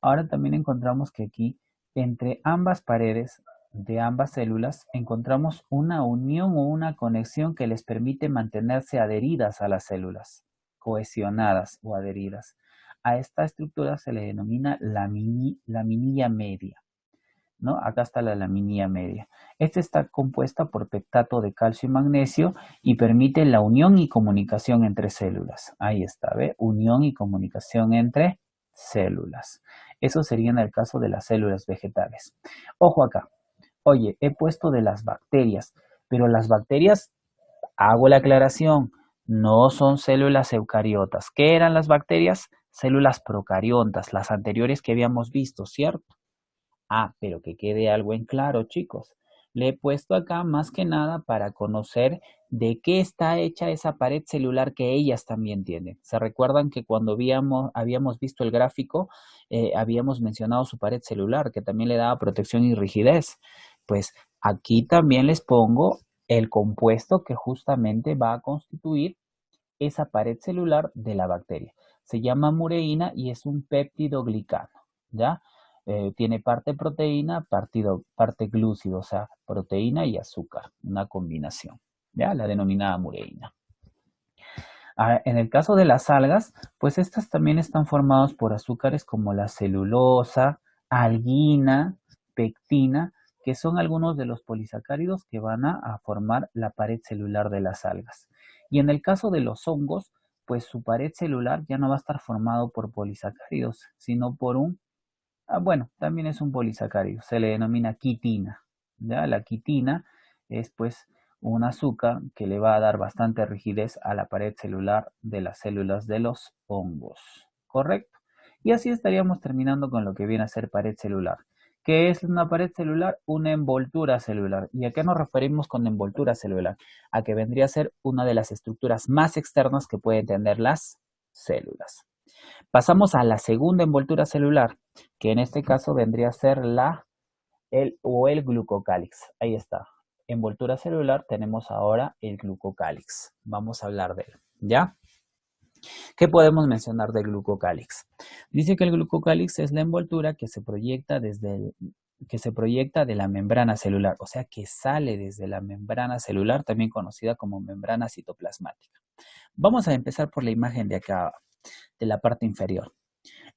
Ahora también encontramos que aquí, entre ambas paredes de ambas células, encontramos una unión o una conexión que les permite mantenerse adheridas a las células, cohesionadas o adheridas. A esta estructura se le denomina laminilla media, ¿no? Acá está la laminilla media. Esta está compuesta por pectato de calcio y magnesio y permite la unión y comunicación entre células. Ahí está, ¿ve? Unión y comunicación entre células. Eso sería en el caso de las células vegetales. Ojo acá. Oye, he puesto de las bacterias, pero las bacterias, hago la aclaración, no son células eucariotas. ¿Qué eran las bacterias? Células procariontas, las anteriores que habíamos visto, ¿cierto? Ah, pero que quede algo en claro, chicos. Le he puesto acá más que nada para conocer de qué está hecha esa pared celular que ellas también tienen. ¿Se recuerdan que cuando habíamos visto el gráfico, habíamos mencionado su pared celular, que también le daba protección y rigidez? Pues aquí también les pongo el compuesto que justamente va a constituir esa pared celular de la bacteria. Se llama mureína y es un péptidoglicano, ¿ya? Tiene parte proteína, parte glúcido, o sea, proteína y azúcar, una combinación, ¿ya? La denominada mureína. En el caso de las algas, pues estas también están formadas por azúcares como la celulosa, alguina, pectina, que son algunos de los polisacáridos que van a formar la pared celular de las algas. Y en el caso de los hongos, pues su pared celular ya no va a estar formado por polisacáridos, sino por bueno, también es un polisacárido, se le denomina quitina. ¿Ya? La quitina es pues un azúcar que le va a dar bastante rigidez a la pared celular de las células de los hongos. ¿Correcto? Y así estaríamos terminando con lo que viene a ser pared celular. ¿Qué es una pared celular? Una envoltura celular. ¿Y a qué nos referimos con envoltura celular? A que vendría a ser una de las estructuras más externas que pueden tener las células. Pasamos a la segunda envoltura celular, que en este caso vendría a ser el glucocálix. Ahí está. Envoltura celular, tenemos ahora el glucocálix. Vamos a hablar de él, ¿ya? ¿Qué podemos mencionar del glucocálix? Dice que el glucocálix es la envoltura que se proyecta de la membrana celular, o sea que sale desde la membrana celular, también conocida como membrana citoplasmática. Vamos a empezar por la imagen de acá, de la parte inferior.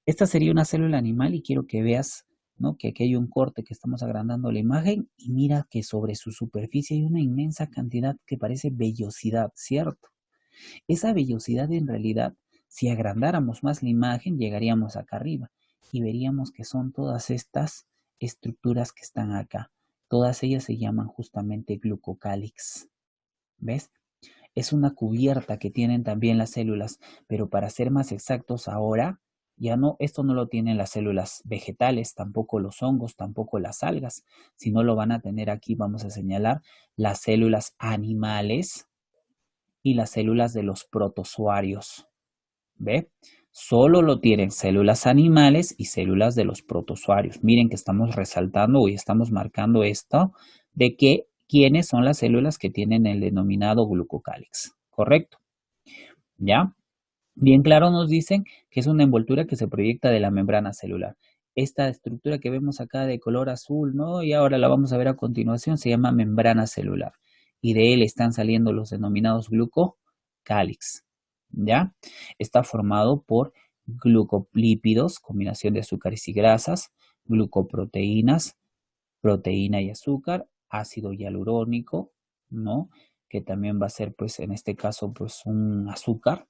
Esta sería una célula animal y quiero que veas, ¿no?, que aquí hay un corte que estamos agrandando la imagen y mira que sobre su superficie hay una inmensa cantidad que parece vellosidad, ¿cierto? Esa vellosidad en realidad, si agrandáramos más la imagen, llegaríamos acá arriba y veríamos que son todas estas estructuras que están acá. Todas ellas se llaman justamente glucocálix. ¿Ves? Es una cubierta que tienen también las células, pero para ser más exactos ahora, ya no, esto no lo tienen las células vegetales, tampoco los hongos, tampoco las algas, sino lo van a tener aquí, vamos a señalar, las células animales y las células de los protozoarios. ¿Ve? Solo lo tienen células animales y células de los protozoarios. Miren que estamos resaltando y estamos marcando esto de que quiénes son las células que tienen el denominado glucocálix. ¿Correcto? ¿Ya? Bien claro nos dicen que es una envoltura que se proyecta de la membrana celular. Esta estructura que vemos acá de color azul, ¿no? Y ahora la vamos a ver a continuación, se llama membrana celular. Y de él están saliendo los denominados glucocálix. ¿Ya? Está formado por glucolípidos, combinación de azúcares y grasas, glucoproteínas, proteína y azúcar, ácido hialurónico, ¿no? Que también va a ser, pues, en este caso, pues, un azúcar,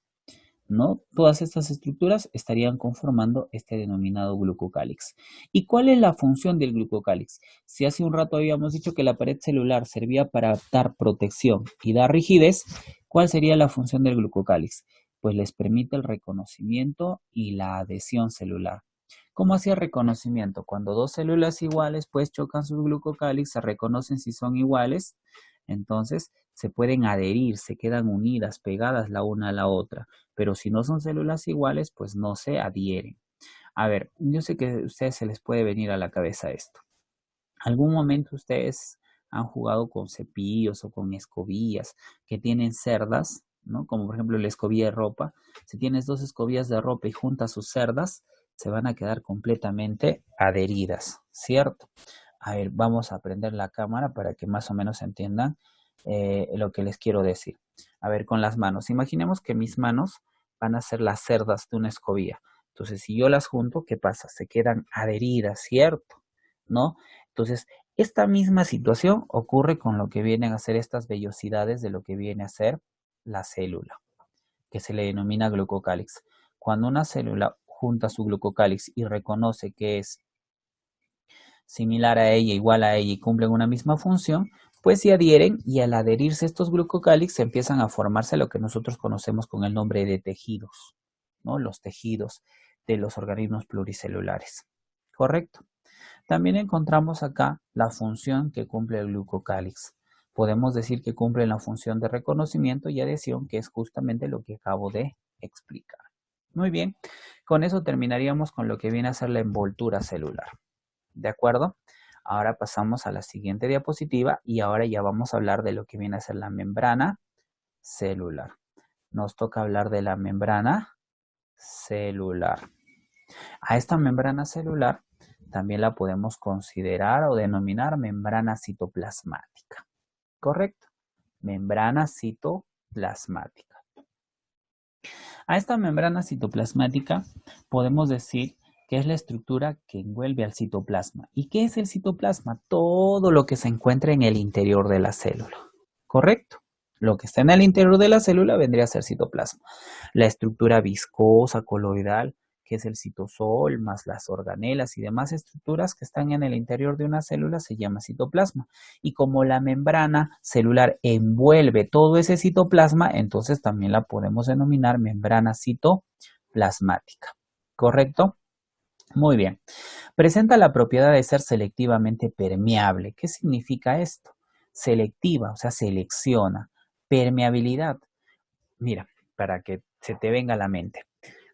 ¿no? Todas estas estructuras estarían conformando este denominado glucocálix. ¿Y cuál es la función del glucocálix? Si hace un rato habíamos dicho que la pared celular servía para dar protección y dar rigidez, ¿cuál sería la función del glucocálix? Pues les permite el reconocimiento y la adhesión celular. ¿Cómo hacía reconocimiento? Cuando dos células iguales pues chocan sus glucocálix, se reconocen si son iguales, entonces se pueden adherir, se quedan unidas, pegadas la una a la otra. Pero si no son células iguales, pues no se adhieren. A ver, yo sé que a ustedes se les puede venir a la cabeza esto. ¿Algún momento ustedes han jugado con cepillos o con escobillas que tienen cerdas, ¿no? Como por ejemplo la escobilla de ropa. Si tienes dos escobillas de ropa y juntas sus cerdas, se van a quedar completamente adheridas, ¿cierto? A ver, vamos a prender la cámara para que más o menos entiendan lo que les quiero decir. A ver, con las manos. Imaginemos que mis manos van a ser las cerdas de una escobilla. Entonces, si yo las junto, ¿qué pasa? Se quedan adheridas, ¿cierto? ¿No? Entonces, esta misma situación ocurre con lo que vienen a ser estas vellosidades de lo que viene a ser la célula, que se le denomina glucocálix. Cuando una célula junta su glucocálix y reconoce que es similar a ella, igual a ella y cumplen una misma función, pues se adhieren y al adherirse estos glucocálix empiezan a formarse lo que nosotros conocemos con el nombre de tejidos, ¿no? Los tejidos de los organismos pluricelulares. ¿Correcto? También encontramos acá la función que cumple el glucocálix. Podemos decir que cumple la función de reconocimiento y adhesión, que es justamente lo que acabo de explicar. Muy bien, con eso terminaríamos con lo que viene a ser la envoltura celular. ¿De acuerdo? Ahora pasamos a la siguiente diapositiva y ahora ya vamos a hablar de lo que viene a ser la membrana celular. Nos toca hablar de la membrana celular. A esta membrana celular también la podemos considerar o denominar membrana citoplasmática. ¿Correcto? Membrana citoplasmática. A esta membrana citoplasmática podemos decir que es la estructura que envuelve al citoplasma. ¿Y qué es el citoplasma? Todo lo que se encuentra en el interior de la célula. ¿Correcto? Lo que está en el interior de la célula vendría a ser citoplasma. La estructura viscosa, coloidal, que es el citosol, más las organelas y demás estructuras que están en el interior de una célula se llama citoplasma. Y como la membrana celular envuelve todo ese citoplasma, entonces también la podemos denominar membrana citoplasmática. ¿Correcto? Muy bien. Presenta la propiedad de ser selectivamente permeable. ¿Qué significa esto? Selectiva, o sea, selecciona. Permeabilidad. Mira, para que se te venga a la mente.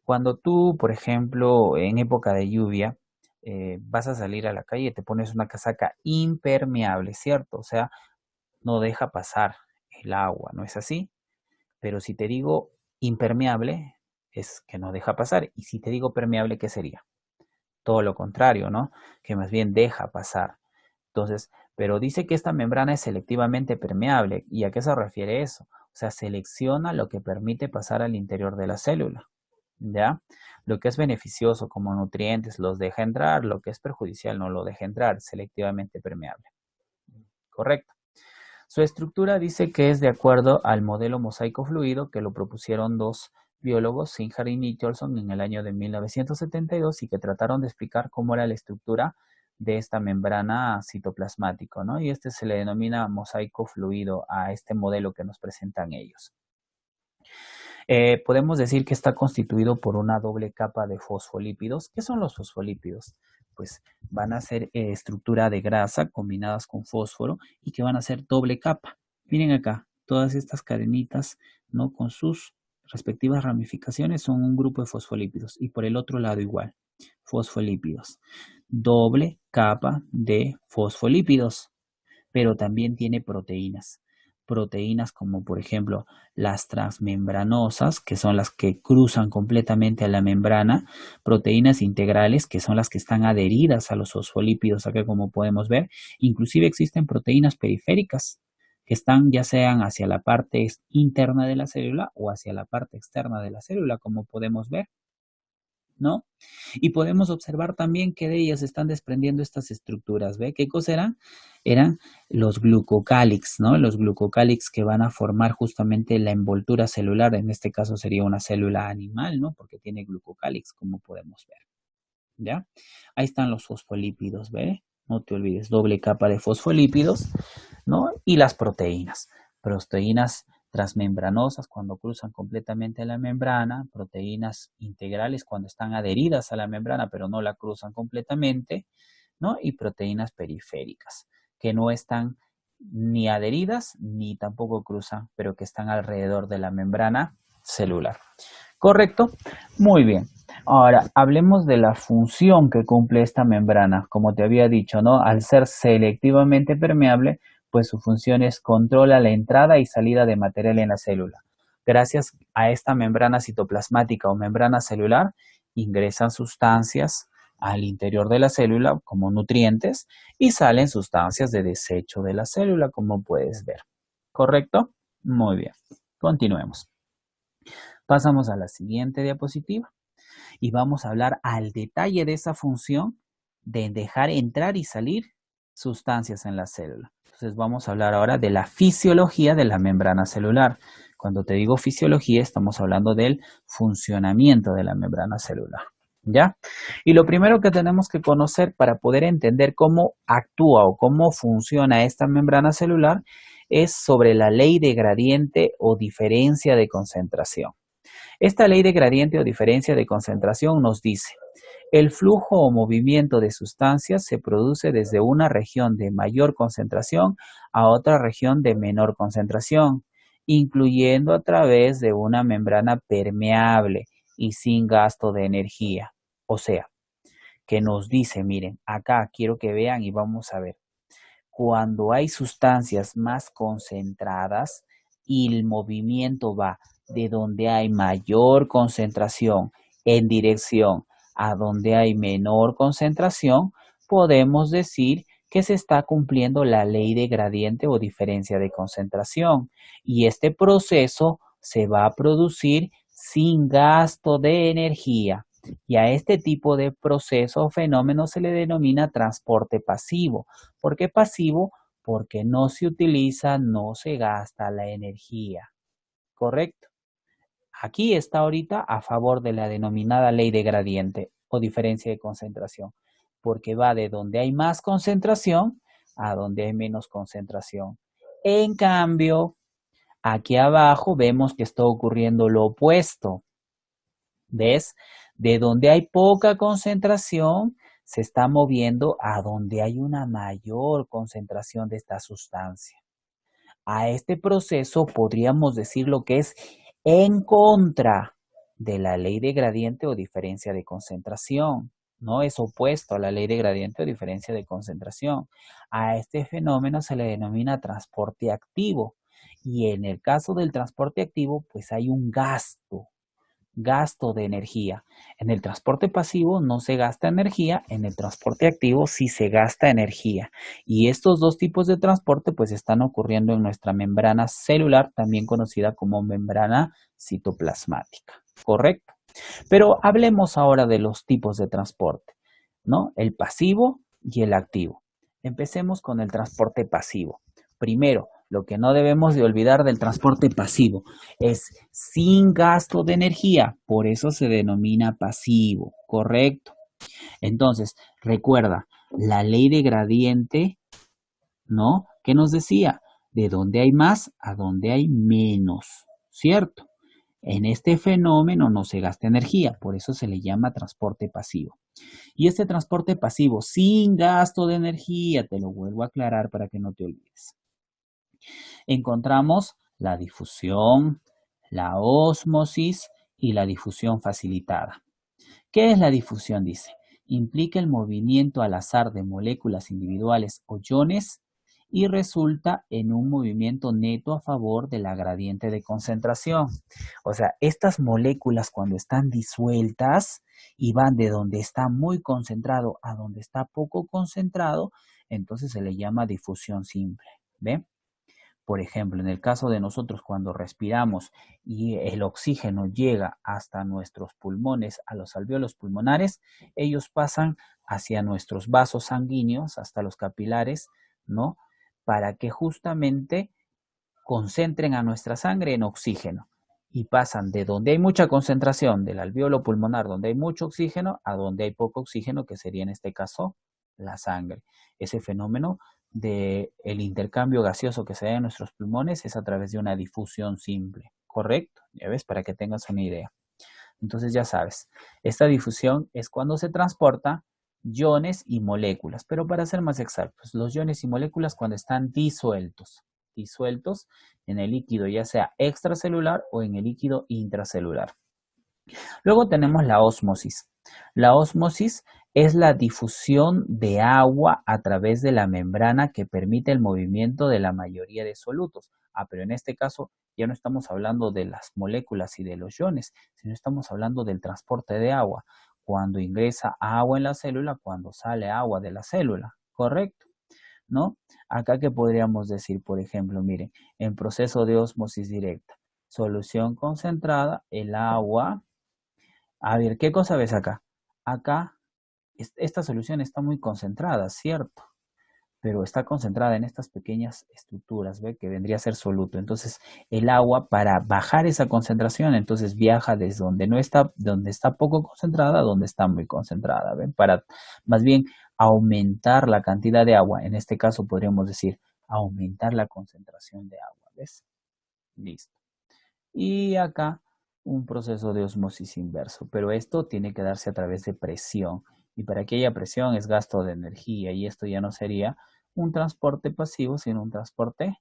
Cuando tú, por ejemplo, en época de lluvia, vas a salir a la calle y te pones una casaca impermeable, ¿cierto? O sea, no deja pasar el agua, ¿no es así? Pero si te digo impermeable, es que no deja pasar. Y si te digo permeable, ¿qué sería? Todo lo contrario, ¿no? Que más bien deja pasar. Entonces, pero dice que esta membrana es selectivamente permeable. ¿Y a qué se refiere eso? O sea, selecciona lo que permite pasar al interior de la célula. ¿Ya? Lo que es beneficioso como nutrientes los deja entrar, lo que es perjudicial no lo deja entrar, selectivamente permeable. Correcto. Su estructura dice que es de acuerdo al modelo mosaico fluido que lo propusieron dos biólogos, Singer y Nicholson, en el año de 1972 y que trataron de explicar cómo era la estructura de esta membrana citoplasmática, ¿no? Y este se le denomina mosaico fluido a este modelo que nos presentan ellos. Podemos decir que está constituido por una doble capa de fosfolípidos. ¿Qué son los fosfolípidos? Pues van a ser estructura de grasa combinadas con fósforo y que van a ser doble capa. Miren acá, todas estas cadenitas, ¿no? Con sus respectivas ramificaciones son un grupo de fosfolípidos y por el otro lado igual, fosfolípidos. Doble capa de fosfolípidos, pero también tiene proteínas. Proteínas como por ejemplo las transmembranosas, que son las que cruzan completamente a la membrana, proteínas integrales, que son las que están adheridas a los fosfolípidos, acá como podemos ver, inclusive existen proteínas periféricas, que están ya sean hacia la parte interna de la célula o hacia la parte externa de la célula, como podemos ver, ¿no? Y podemos observar también que de ellas están desprendiendo estas estructuras, ¿ve? ¿Qué cosa eran? Eran los glucocálix, ¿no? Los glucocálix que van a formar justamente la envoltura celular, en este caso sería una célula animal, ¿no? Porque tiene glucocálix, como podemos ver, ¿ya? Ahí están los fosfolípidos, ¿ve? No te olvides, doble capa de fosfolípidos, ¿no? Y las proteínas. Proteínas transmembranosas cuando cruzan completamente la membrana, proteínas integrales cuando están adheridas a la membrana pero no la cruzan completamente, ¿no? Y proteínas periféricas que no están ni adheridas ni tampoco cruzan, pero que están alrededor de la membrana celular. ¿Correcto? Muy bien. Ahora, hablemos de la función que cumple esta membrana. Como te había dicho, ¿no? Al ser selectivamente permeable, pues su función es controla la entrada y salida de material en la célula. Gracias a esta membrana citoplasmática o membrana celular, ingresan sustancias al interior de la célula como nutrientes y salen sustancias de desecho de la célula, como puedes ver. ¿Correcto? Muy bien. Continuemos. Pasamos a la siguiente diapositiva y vamos a hablar al detalle de esa función de dejar entrar y salir sustancias en la célula. Entonces vamos a hablar ahora de la fisiología de la membrana celular. Cuando te digo fisiología, estamos hablando del funcionamiento de la membrana celular. ¿Ya? Y lo primero que tenemos que conocer para poder entender cómo actúa o cómo funciona esta membrana celular es sobre la ley de gradiente o diferencia de concentración. Esta ley de gradiente o diferencia de concentración nos dice, el flujo o movimiento de sustancias se produce desde una región de mayor concentración a otra región de menor concentración, incluyendo a través de una membrana permeable y sin gasto de energía. O sea, que nos dice, miren, acá quiero que vean y vamos a ver, cuando hay sustancias más concentradas y el movimiento va de donde hay mayor concentración en dirección a donde hay menor concentración, podemos decir que se está cumpliendo la ley de gradiente o diferencia de concentración y este proceso se va a producir sin gasto de energía. Y a este tipo de proceso o fenómeno se le denomina transporte pasivo. ¿Por qué pasivo? Porque no se utiliza, no se gasta la energía. ¿Correcto? Aquí está ahorita a favor de la denominada ley de gradiente o diferencia de concentración, porque va de donde hay más concentración a donde hay menos concentración. En cambio, aquí abajo vemos que está ocurriendo lo opuesto. ¿Ves? De donde hay poca concentración se está moviendo a donde hay una mayor concentración de esta sustancia. A este proceso podríamos decir lo que es en contra de la ley de gradiente o diferencia de concentración. No es opuesto a la ley de gradiente o diferencia de concentración. A este fenómeno se le denomina transporte activo. Y en el caso del transporte activo, pues hay un gasto de energía. En el transporte pasivo no se gasta energía, en el transporte activo sí se gasta energía. Y estos dos tipos de transporte pues están ocurriendo en nuestra membrana celular, también conocida como membrana citoplasmática, ¿correcto? Pero hablemos ahora de los tipos de transporte, ¿no? El pasivo y el activo. Empecemos con el transporte pasivo. Primero, lo que no debemos de olvidar del transporte pasivo es sin gasto de energía, por eso se denomina pasivo, ¿correcto? Entonces, recuerda, la ley de gradiente, ¿no? ¿Qué nos decía? De donde hay más a donde hay menos, ¿cierto? En este fenómeno no se gasta energía, por eso se le llama transporte pasivo. Y este transporte pasivo sin gasto de energía, te lo vuelvo a aclarar para que no te olvides. Encontramos la difusión, la ósmosis y la difusión facilitada. ¿Qué es la difusión? Dice, implica el movimiento al azar de moléculas individuales o iones y resulta en un movimiento neto a favor de la gradiente de concentración. O sea, estas moléculas cuando están disueltas y van de donde está muy concentrado a donde está poco concentrado, entonces se le llama difusión simple. ¿Ve? Por ejemplo, en el caso de nosotros cuando respiramos y el oxígeno llega hasta nuestros pulmones, a los alvéolos pulmonares, ellos pasan hacia nuestros vasos sanguíneos, hasta los capilares, ¿no? Para que justamente concentren a nuestra sangre en oxígeno y pasan de donde hay mucha concentración del alvéolo pulmonar, donde hay mucho oxígeno, a donde hay poco oxígeno, que sería en este caso la sangre. Ese fenómeno del intercambio gaseoso que se da en nuestros pulmones es a través de una difusión simple, ¿correcto? Ya ves, para que tengas una idea. Entonces ya sabes, esta difusión es cuando se transporta iones y moléculas, pero para ser más exactos, los iones y moléculas cuando están disueltos en el líquido, ya sea extracelular o en el líquido intracelular. Luego tenemos la ósmosis. La ósmosis es la difusión de agua a través de la membrana que permite el movimiento de la mayoría de solutos. Pero en este caso ya no estamos hablando de las moléculas y de los iones, sino estamos hablando del transporte de agua. Cuando ingresa agua en la célula, cuando sale agua de la célula, ¿correcto? ¿No? Acá que podríamos decir, por ejemplo, miren, en proceso de ósmosis directa, solución concentrada, el agua. A ver, ¿qué cosa ves acá? Acá, esta solución está muy concentrada, ¿cierto? Pero está concentrada en estas pequeñas estructuras, ¿ve? Que vendría a ser soluto. Entonces, el agua, para bajar esa concentración, entonces viaja desde donde está poco concentrada a donde está muy concentrada, ¿ven? Para, más bien, aumentar la cantidad de agua. En este caso, podríamos decir, aumentar la concentración de agua, ¿ves? Listo. Y acá un proceso de osmosis inverso, pero esto tiene que darse a través de presión. Y para que haya presión es gasto de energía y esto ya no sería un transporte pasivo, sino un transporte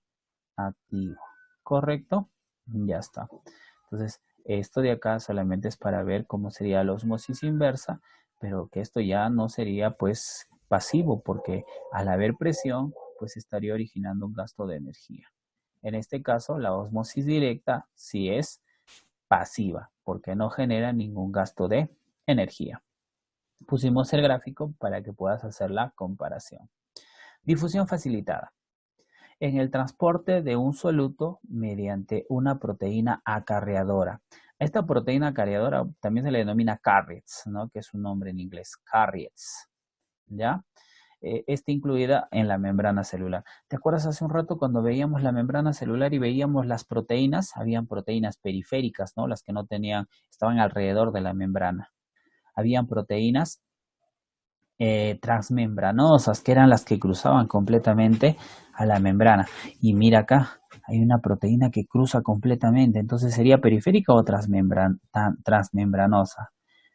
activo. ¿Correcto? Ya está. Entonces, esto de acá solamente es para ver cómo sería la osmosis inversa, pero que esto ya no sería pues pasivo, porque al haber presión, pues estaría originando un gasto de energía. En este caso, la osmosis directa sí es pasiva, porque no genera ningún gasto de energía. Pusimos el gráfico para que puedas hacer la comparación. Difusión facilitada. En el transporte de un soluto mediante una proteína acarreadora. Esta proteína acarreadora también se le denomina carriers, ¿no? Que es un nombre en inglés, carriers, ¿ya? Está incluida en la membrana celular. ¿Te acuerdas hace un rato cuando veíamos la membrana celular y veíamos las proteínas? Habían proteínas periféricas, ¿no? Las que no tenían, estaban alrededor de la membrana. Habían proteínas transmembranosas, que eran las que cruzaban completamente a la membrana. Y mira acá, hay una proteína que cruza completamente, entonces sería periférica o transmembranosa.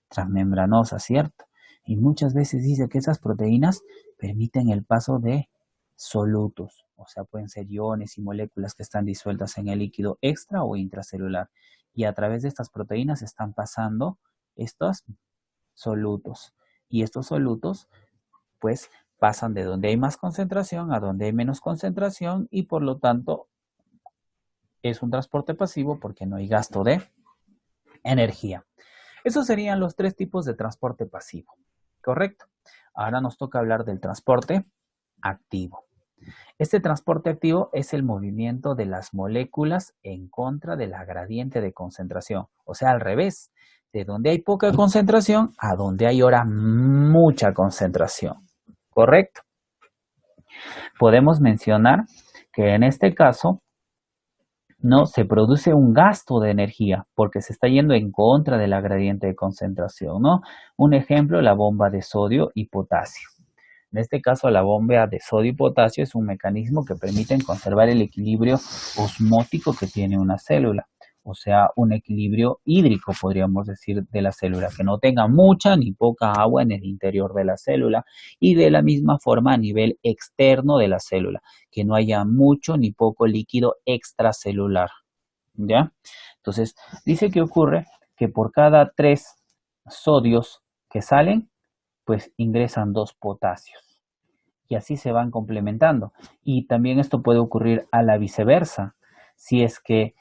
Transmembranosa, ¿cierto? Y muchas veces dice que esas proteínas permiten el paso de solutos, o sea, pueden ser iones y moléculas que están disueltas en el líquido extra o intracelular. Y a través de estas proteínas están pasando estos solutos. Y estos solutos, pues, pasan de donde hay más concentración a donde hay menos concentración y por lo tanto es un transporte pasivo porque no hay gasto de energía. Esos serían los tres tipos de transporte pasivo, ¿correcto? Ahora nos toca hablar del transporte activo. Este transporte activo es el movimiento de las moléculas en contra de la gradiente de concentración, o sea, al revés, de donde hay poca concentración a donde hay ahora mucha concentración, ¿correcto? Podemos mencionar que en este caso no se produce un gasto de energía porque se está yendo en contra de la gradiente de concentración, ¿no? Un ejemplo, la bomba de sodio y potasio. En este caso, la bomba de sodio y potasio es un mecanismo que permite conservar el equilibrio osmótico que tiene una célula, o sea, un equilibrio hídrico, podríamos decir, de la célula, que no tenga mucha ni poca agua en el interior de la célula y de la misma forma a nivel externo de la célula, que no haya mucho ni poco líquido extracelular, ¿ya? Entonces, dice que ocurre que por cada 3 sodios que salen, pues ingresan 2 potasios y así se van complementando. Y también esto puede ocurrir a la viceversa. Si es que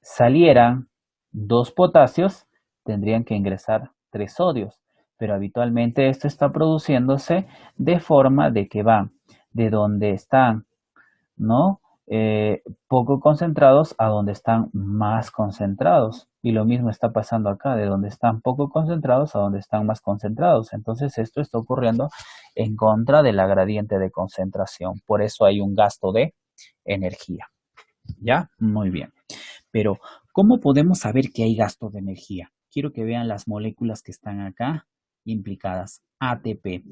salieran 2 potasios, tendrían que ingresar 3 sodios, pero habitualmente esto está produciéndose de forma de que van de donde están, ¿no? Poco concentrados a donde están más concentrados. Y lo mismo está pasando acá, de donde están poco concentrados a donde están más concentrados. Entonces esto está ocurriendo en contra de la gradiente de concentración. Por eso hay un gasto de energía. ¿Ya? Muy bien. Pero, ¿cómo podemos saber que hay gasto de energía? Quiero que vean las moléculas que están acá implicadas. ATP.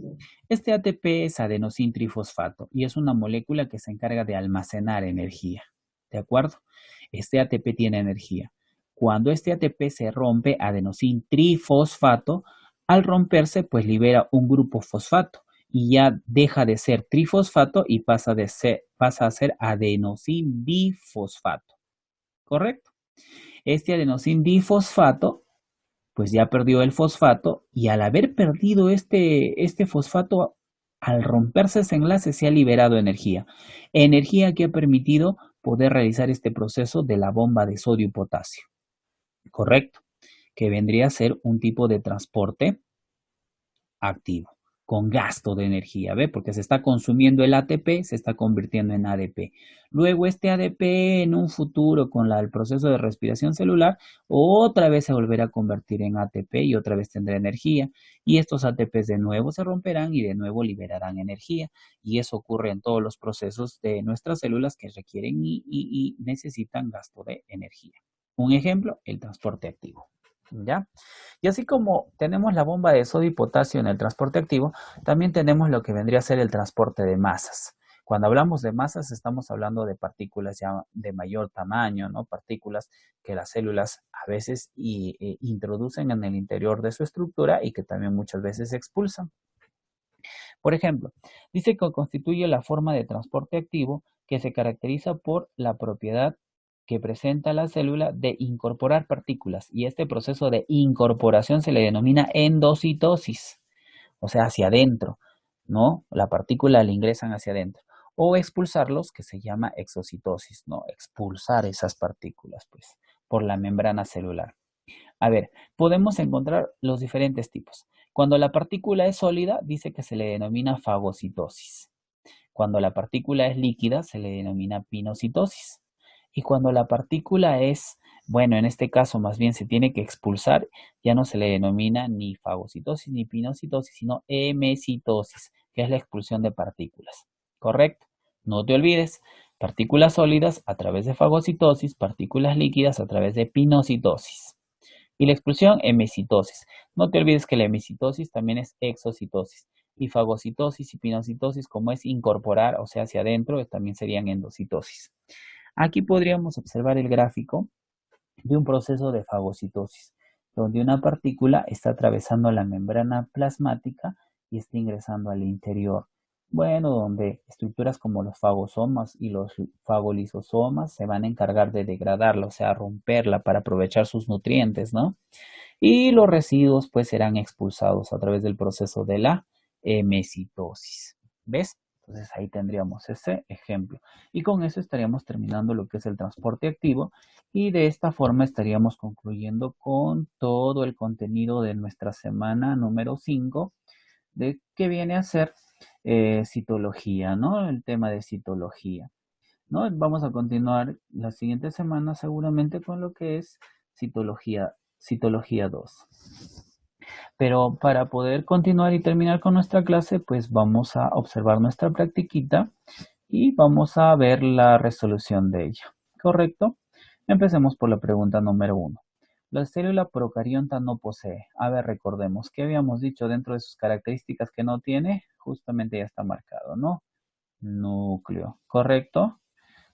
Este ATP es adenosintrifosfato y es una molécula que se encarga de almacenar energía. ¿De acuerdo? Este ATP tiene energía. Cuando este ATP se rompe, adenosintrifosfato, al romperse, pues libera un grupo fosfato y ya deja de ser trifosfato y pasa a ser adenosindifosfato. ¿Correcto? Este adenosindifosfato, pues ya perdió el fosfato y al haber perdido este fosfato, al romperse ese enlace se ha liberado energía. Energía que ha permitido poder realizar este proceso de la bomba de sodio y potasio. ¿Correcto? Que vendría a ser un tipo de transporte activo, con gasto de energía, ¿ve? Porque se está consumiendo el ATP, se está convirtiendo en ADP. Luego este ADP en un futuro con el proceso de respiración celular, otra vez se volverá a convertir en ATP y otra vez tendrá energía. Y estos ATPs de nuevo se romperán y de nuevo liberarán energía. Y eso ocurre en todos los procesos de nuestras células que requieren y necesitan gasto de energía. Un ejemplo, el transporte activo. ¿Ya? Y así como tenemos la bomba de sodio y potasio en el transporte activo, también tenemos lo que vendría a ser el transporte de masas. Cuando hablamos de masas, estamos hablando de partículas ya de mayor tamaño, ¿no? Partículas que las células a veces introducen en el interior de su estructura y que también muchas veces expulsan. Por ejemplo, dice que constituye la forma de transporte activo que se caracteriza por la propiedad que presenta la célula de incorporar partículas y este proceso de incorporación se le denomina endocitosis, o sea, hacia adentro, ¿no? La partícula la ingresan hacia adentro. O expulsarlos, que se llama exocitosis, ¿no? Expulsar esas partículas, pues, por la membrana celular. A ver, podemos encontrar los diferentes tipos. Cuando la partícula es sólida, dice que se le denomina fagocitosis. Cuando la partícula es líquida, se le denomina pinocitosis. Y cuando la partícula es, bueno, en este caso más bien se tiene que expulsar, ya no se le denomina ni fagocitosis ni pinocitosis, sino hemecitosis, que es la expulsión de partículas. ¿Correcto? No te olvides, partículas sólidas a través de fagocitosis, partículas líquidas a través de pinocitosis. Y la expulsión, hemecitosis. No te olvides que la hemecitosis también es exocitosis. Y fagocitosis y pinocitosis, como es incorporar, o sea, hacia adentro, también serían endocitosis. Aquí podríamos observar el gráfico de un proceso de fagocitosis. donde una partícula está atravesando la membrana plasmática y está ingresando al interior. Bueno, donde estructuras como los fagosomas y los fagolisosomas se van a encargar de degradarla, o sea, romperla para aprovechar sus nutrientes, ¿no? Y los residuos pues serán expulsados a través del proceso de la hemocitosis. ¿Ves? Entonces ahí tendríamos ese ejemplo. Y con eso estaríamos terminando lo que es el transporte activo y de esta forma estaríamos concluyendo con todo el contenido de nuestra semana número 5, de que viene a ser citología, ¿no? El tema de citología, ¿no? Vamos a continuar la siguiente semana seguramente con lo que es citología 2. Pero para poder continuar y terminar con nuestra clase, pues vamos a observar nuestra practiquita y vamos a ver la resolución de ella. ¿Correcto? Empecemos por la pregunta número 1. La célula procariota no posee. A ver, recordemos, ¿qué habíamos dicho dentro de sus características que no tiene? Justamente ya está marcado, ¿no? Núcleo. ¿Correcto?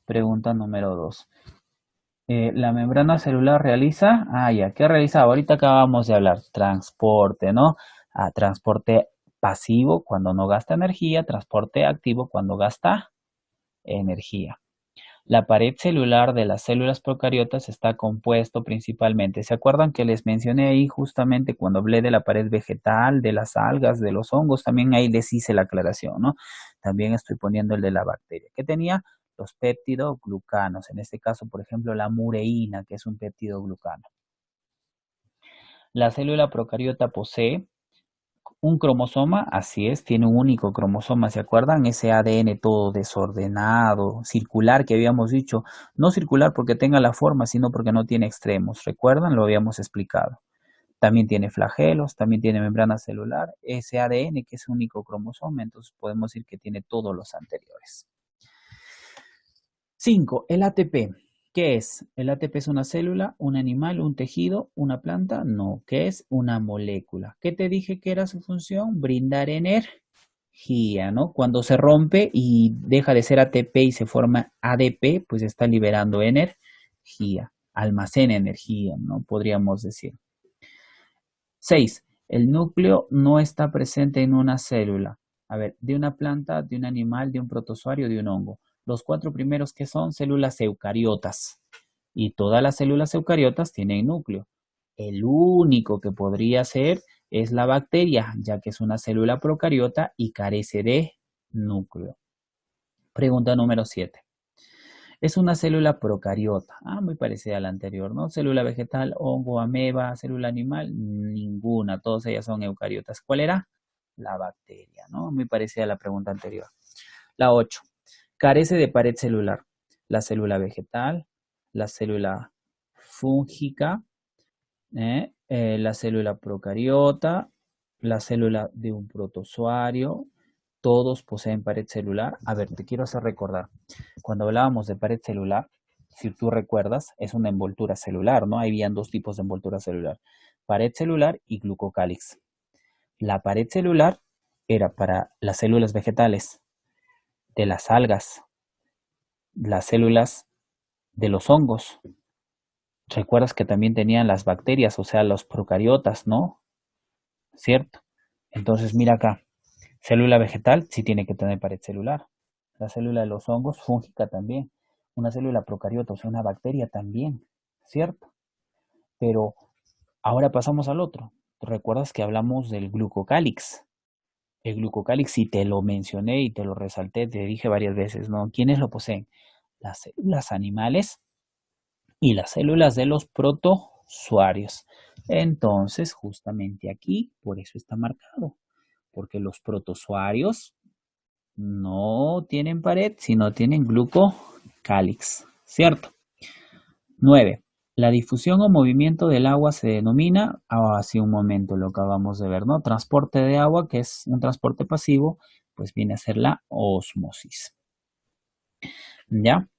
Pregunta número 2. La membrana celular realiza, ya, ¿qué realiza? Ahorita acabamos de hablar, transporte, ¿no? Transporte pasivo cuando no gasta energía, transporte activo cuando gasta energía. La pared celular de las células procariotas está compuesto principalmente. ¿Se acuerdan que les mencioné ahí justamente cuando hablé de la pared vegetal, de las algas, de los hongos? También ahí les hice la aclaración, ¿no? También estoy poniendo el de la bacteria. ¿Qué tenía? Los péptidoglucanos. En este caso, por ejemplo, la mureína, que es un péptidoglucano. La célula procariota posee un cromosoma, así es, tiene un único cromosoma, ¿se acuerdan? Ese ADN todo desordenado, circular que habíamos dicho, no circular porque tenga la forma, sino porque no tiene extremos, ¿recuerdan? Lo habíamos explicado. También tiene flagelos, también tiene membrana celular, ese ADN que es un único cromosoma, entonces podemos decir que tiene todos los anteriores. 5. El ATP. ¿Qué es? ¿El ATP es una célula, un animal, un tejido, una planta? No. ¿Qué es? Una molécula. ¿Qué te dije que era su función? Brindar energía, ¿no? Cuando se rompe y deja de ser ATP y se forma ADP, pues está liberando energía. Almacena energía, ¿no? Podríamos decir. 6. El núcleo no está presente en una célula. A ver, de una planta, de un animal, de un protozoario, de un hongo. Los 4 primeros que son células eucariotas. Y todas las células eucariotas tienen núcleo. El único que podría ser es la bacteria, ya que es una célula procariota y carece de núcleo. Pregunta número 7. Es una célula procariota. Muy parecida a la anterior, ¿no? Célula vegetal, hongo, ameba, célula animal, ninguna. Todas ellas son eucariotas. ¿Cuál era? La bacteria, ¿no? Muy parecida a la pregunta anterior. La 8. Carece de pared celular. La célula vegetal, la célula fúngica, la célula procariota, la célula de un protozoario, todos poseen pared celular. A ver, te quiero hacer recordar. Cuando hablábamos de pared celular, si tú recuerdas, es una envoltura celular, ¿no? Habían 2 tipos de envoltura celular. Pared celular y glucocálix. La pared celular era para las células vegetales, de las algas, las células de los hongos. Recuerdas que también tenían las bacterias, o sea, los procariotas, ¿no? ¿Cierto? Entonces, mira acá. Célula vegetal sí tiene que tener pared celular. La célula de los hongos, fúngica también. Una célula procariota, o sea, una bacteria también, ¿cierto? Pero ahora pasamos al otro. ¿Recuerdas que hablamos del glucocálix? El glucocálix, sí te lo mencioné y te lo resalté, te dije varias veces, ¿no? ¿Quiénes lo poseen? Las células animales y las células de los protozoarios. Entonces, justamente aquí, por eso está marcado, porque los protozoarios no tienen pared, sino tienen glucocálix, ¿cierto? 9. La difusión o movimiento del agua se denomina, hace un momento lo acabamos de ver, ¿no? Transporte de agua, que es un transporte pasivo, pues viene a ser la ósmosis. ¿Ya?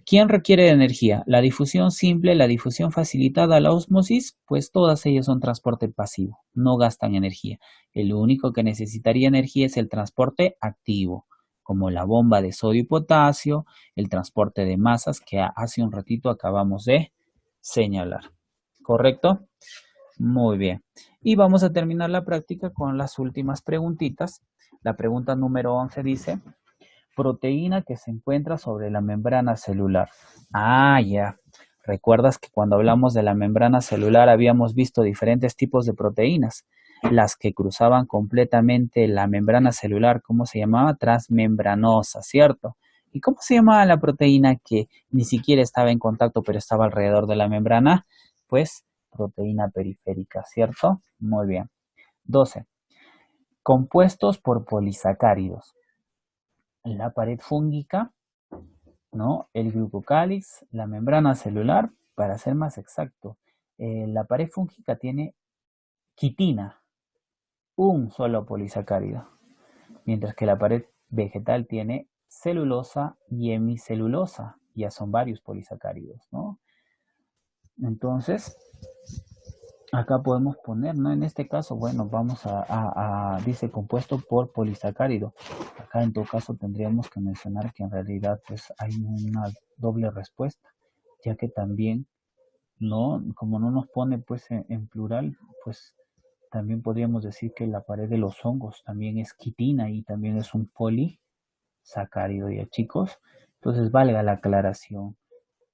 ¿Quién requiere de energía? La difusión simple, la difusión facilitada, la ósmosis, pues todas ellas son transporte pasivo, no gastan energía. El único que necesitaría energía es el transporte activo, como la bomba de sodio y potasio, el transporte de masas que hace un ratito acabamos de señalar. ¿Correcto? Muy bien. Y vamos a terminar la práctica con las últimas preguntitas. La pregunta número 11 dice, proteína que se encuentra sobre la membrana celular. Ah, ya. ¿Recuerdas que cuando hablamos de la membrana celular habíamos visto diferentes tipos de proteínas? Las que cruzaban completamente la membrana celular, ¿cómo se llamaba? Transmembranosa, ¿cierto? ¿Y cómo se llamaba la proteína que ni siquiera estaba en contacto pero estaba alrededor de la membrana? Pues proteína periférica, ¿cierto? Muy bien. 12. Compuestos por polisacáridos. La pared fúngica, ¿no? El glucocálix, la membrana celular, para ser más exacto. La pared fúngica tiene quitina, un solo polisacárido, mientras que la pared vegetal tiene celulosa y hemicelulosa, ya son varios polisacáridos, ¿no? Entonces, acá podemos poner, ¿no? En este caso, bueno, vamos dice compuesto por polisacárido. Acá en todo caso tendríamos que mencionar que en realidad pues hay una doble respuesta, ya que también, ¿no? Como no nos pone pues en plural, pues también podríamos decir que la pared de los hongos también es quitina y también es un polisacárido, ¿ya chicos? Entonces valga la aclaración.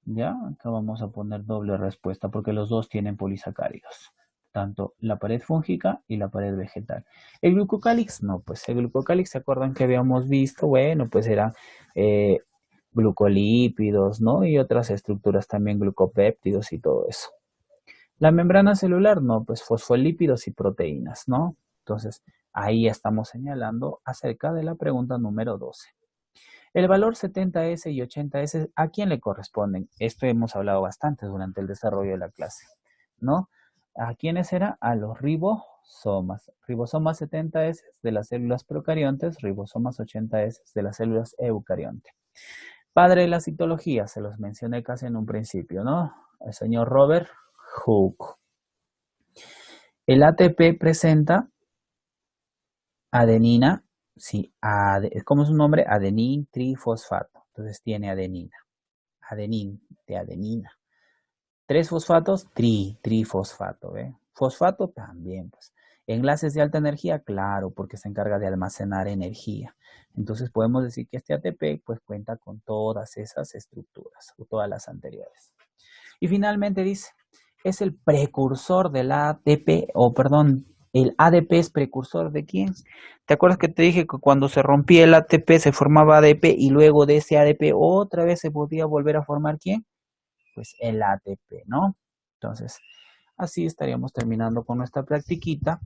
Ya, acá vamos a poner doble respuesta porque los dos tienen polisacáridos, tanto la pared fúngica y la pared vegetal. El glucocálix no, pues el glucocálix, ¿se acuerdan que habíamos visto? Bueno, pues eran eh, glucolípidos, ¿no? Y otras estructuras también, glucopéptidos y todo eso. La membrana celular, no, pues fosfolípidos y proteínas, ¿no? Entonces, ahí estamos señalando acerca de la pregunta número 12. El valor 70S y 80S, ¿a quién le corresponden? Esto hemos hablado bastante durante el desarrollo de la clase, ¿no? ¿A quiénes era? A los ribosomas. Ribosomas 70S de las células procariontes, ribosomas 80S de las células eucariontes. Padre de la citología, se los mencioné casi en un principio, ¿no? El señor Robert Hooke. El ATP presenta adenina, sí, ¿cómo es su nombre? Adenin trifosfato. Entonces tiene adenina. Adenin, de adenina. Tres fosfatos, trifosfato, ¿ve? Fosfato también, pues. Enlaces de alta energía, claro, porque se encarga de almacenar energía. Entonces podemos decir que este ATP pues cuenta con todas esas estructuras, o todas las anteriores. Y finalmente dice, es el precursor del ATP, o perdón, el ADP es precursor de quién? ¿Te acuerdas que te dije que cuando se rompía el ATP se formaba ADP y luego de ese ADP otra vez se podía volver a formar quién? Pues el ATP, ¿no? Entonces, así estaríamos terminando con nuestra practiquita,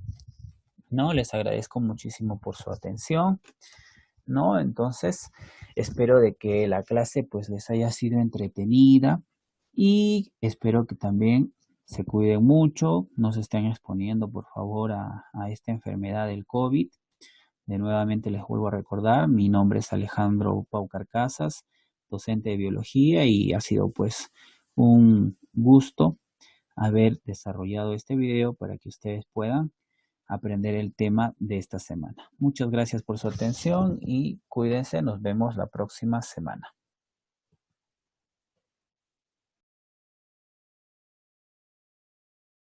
¿no? Les agradezco muchísimo por su atención, ¿no? Entonces, espero de que la clase pues les haya sido entretenida y espero que también se cuiden mucho, no se estén exponiendo por favor a esta enfermedad del COVID. De nuevamente les vuelvo a recordar, mi nombre es Alejandro Paucar Casas, docente de biología y ha sido pues un gusto haber desarrollado este video para que ustedes puedan aprender el tema de esta semana. Muchas gracias por su atención y cuídense, nos vemos la próxima semana.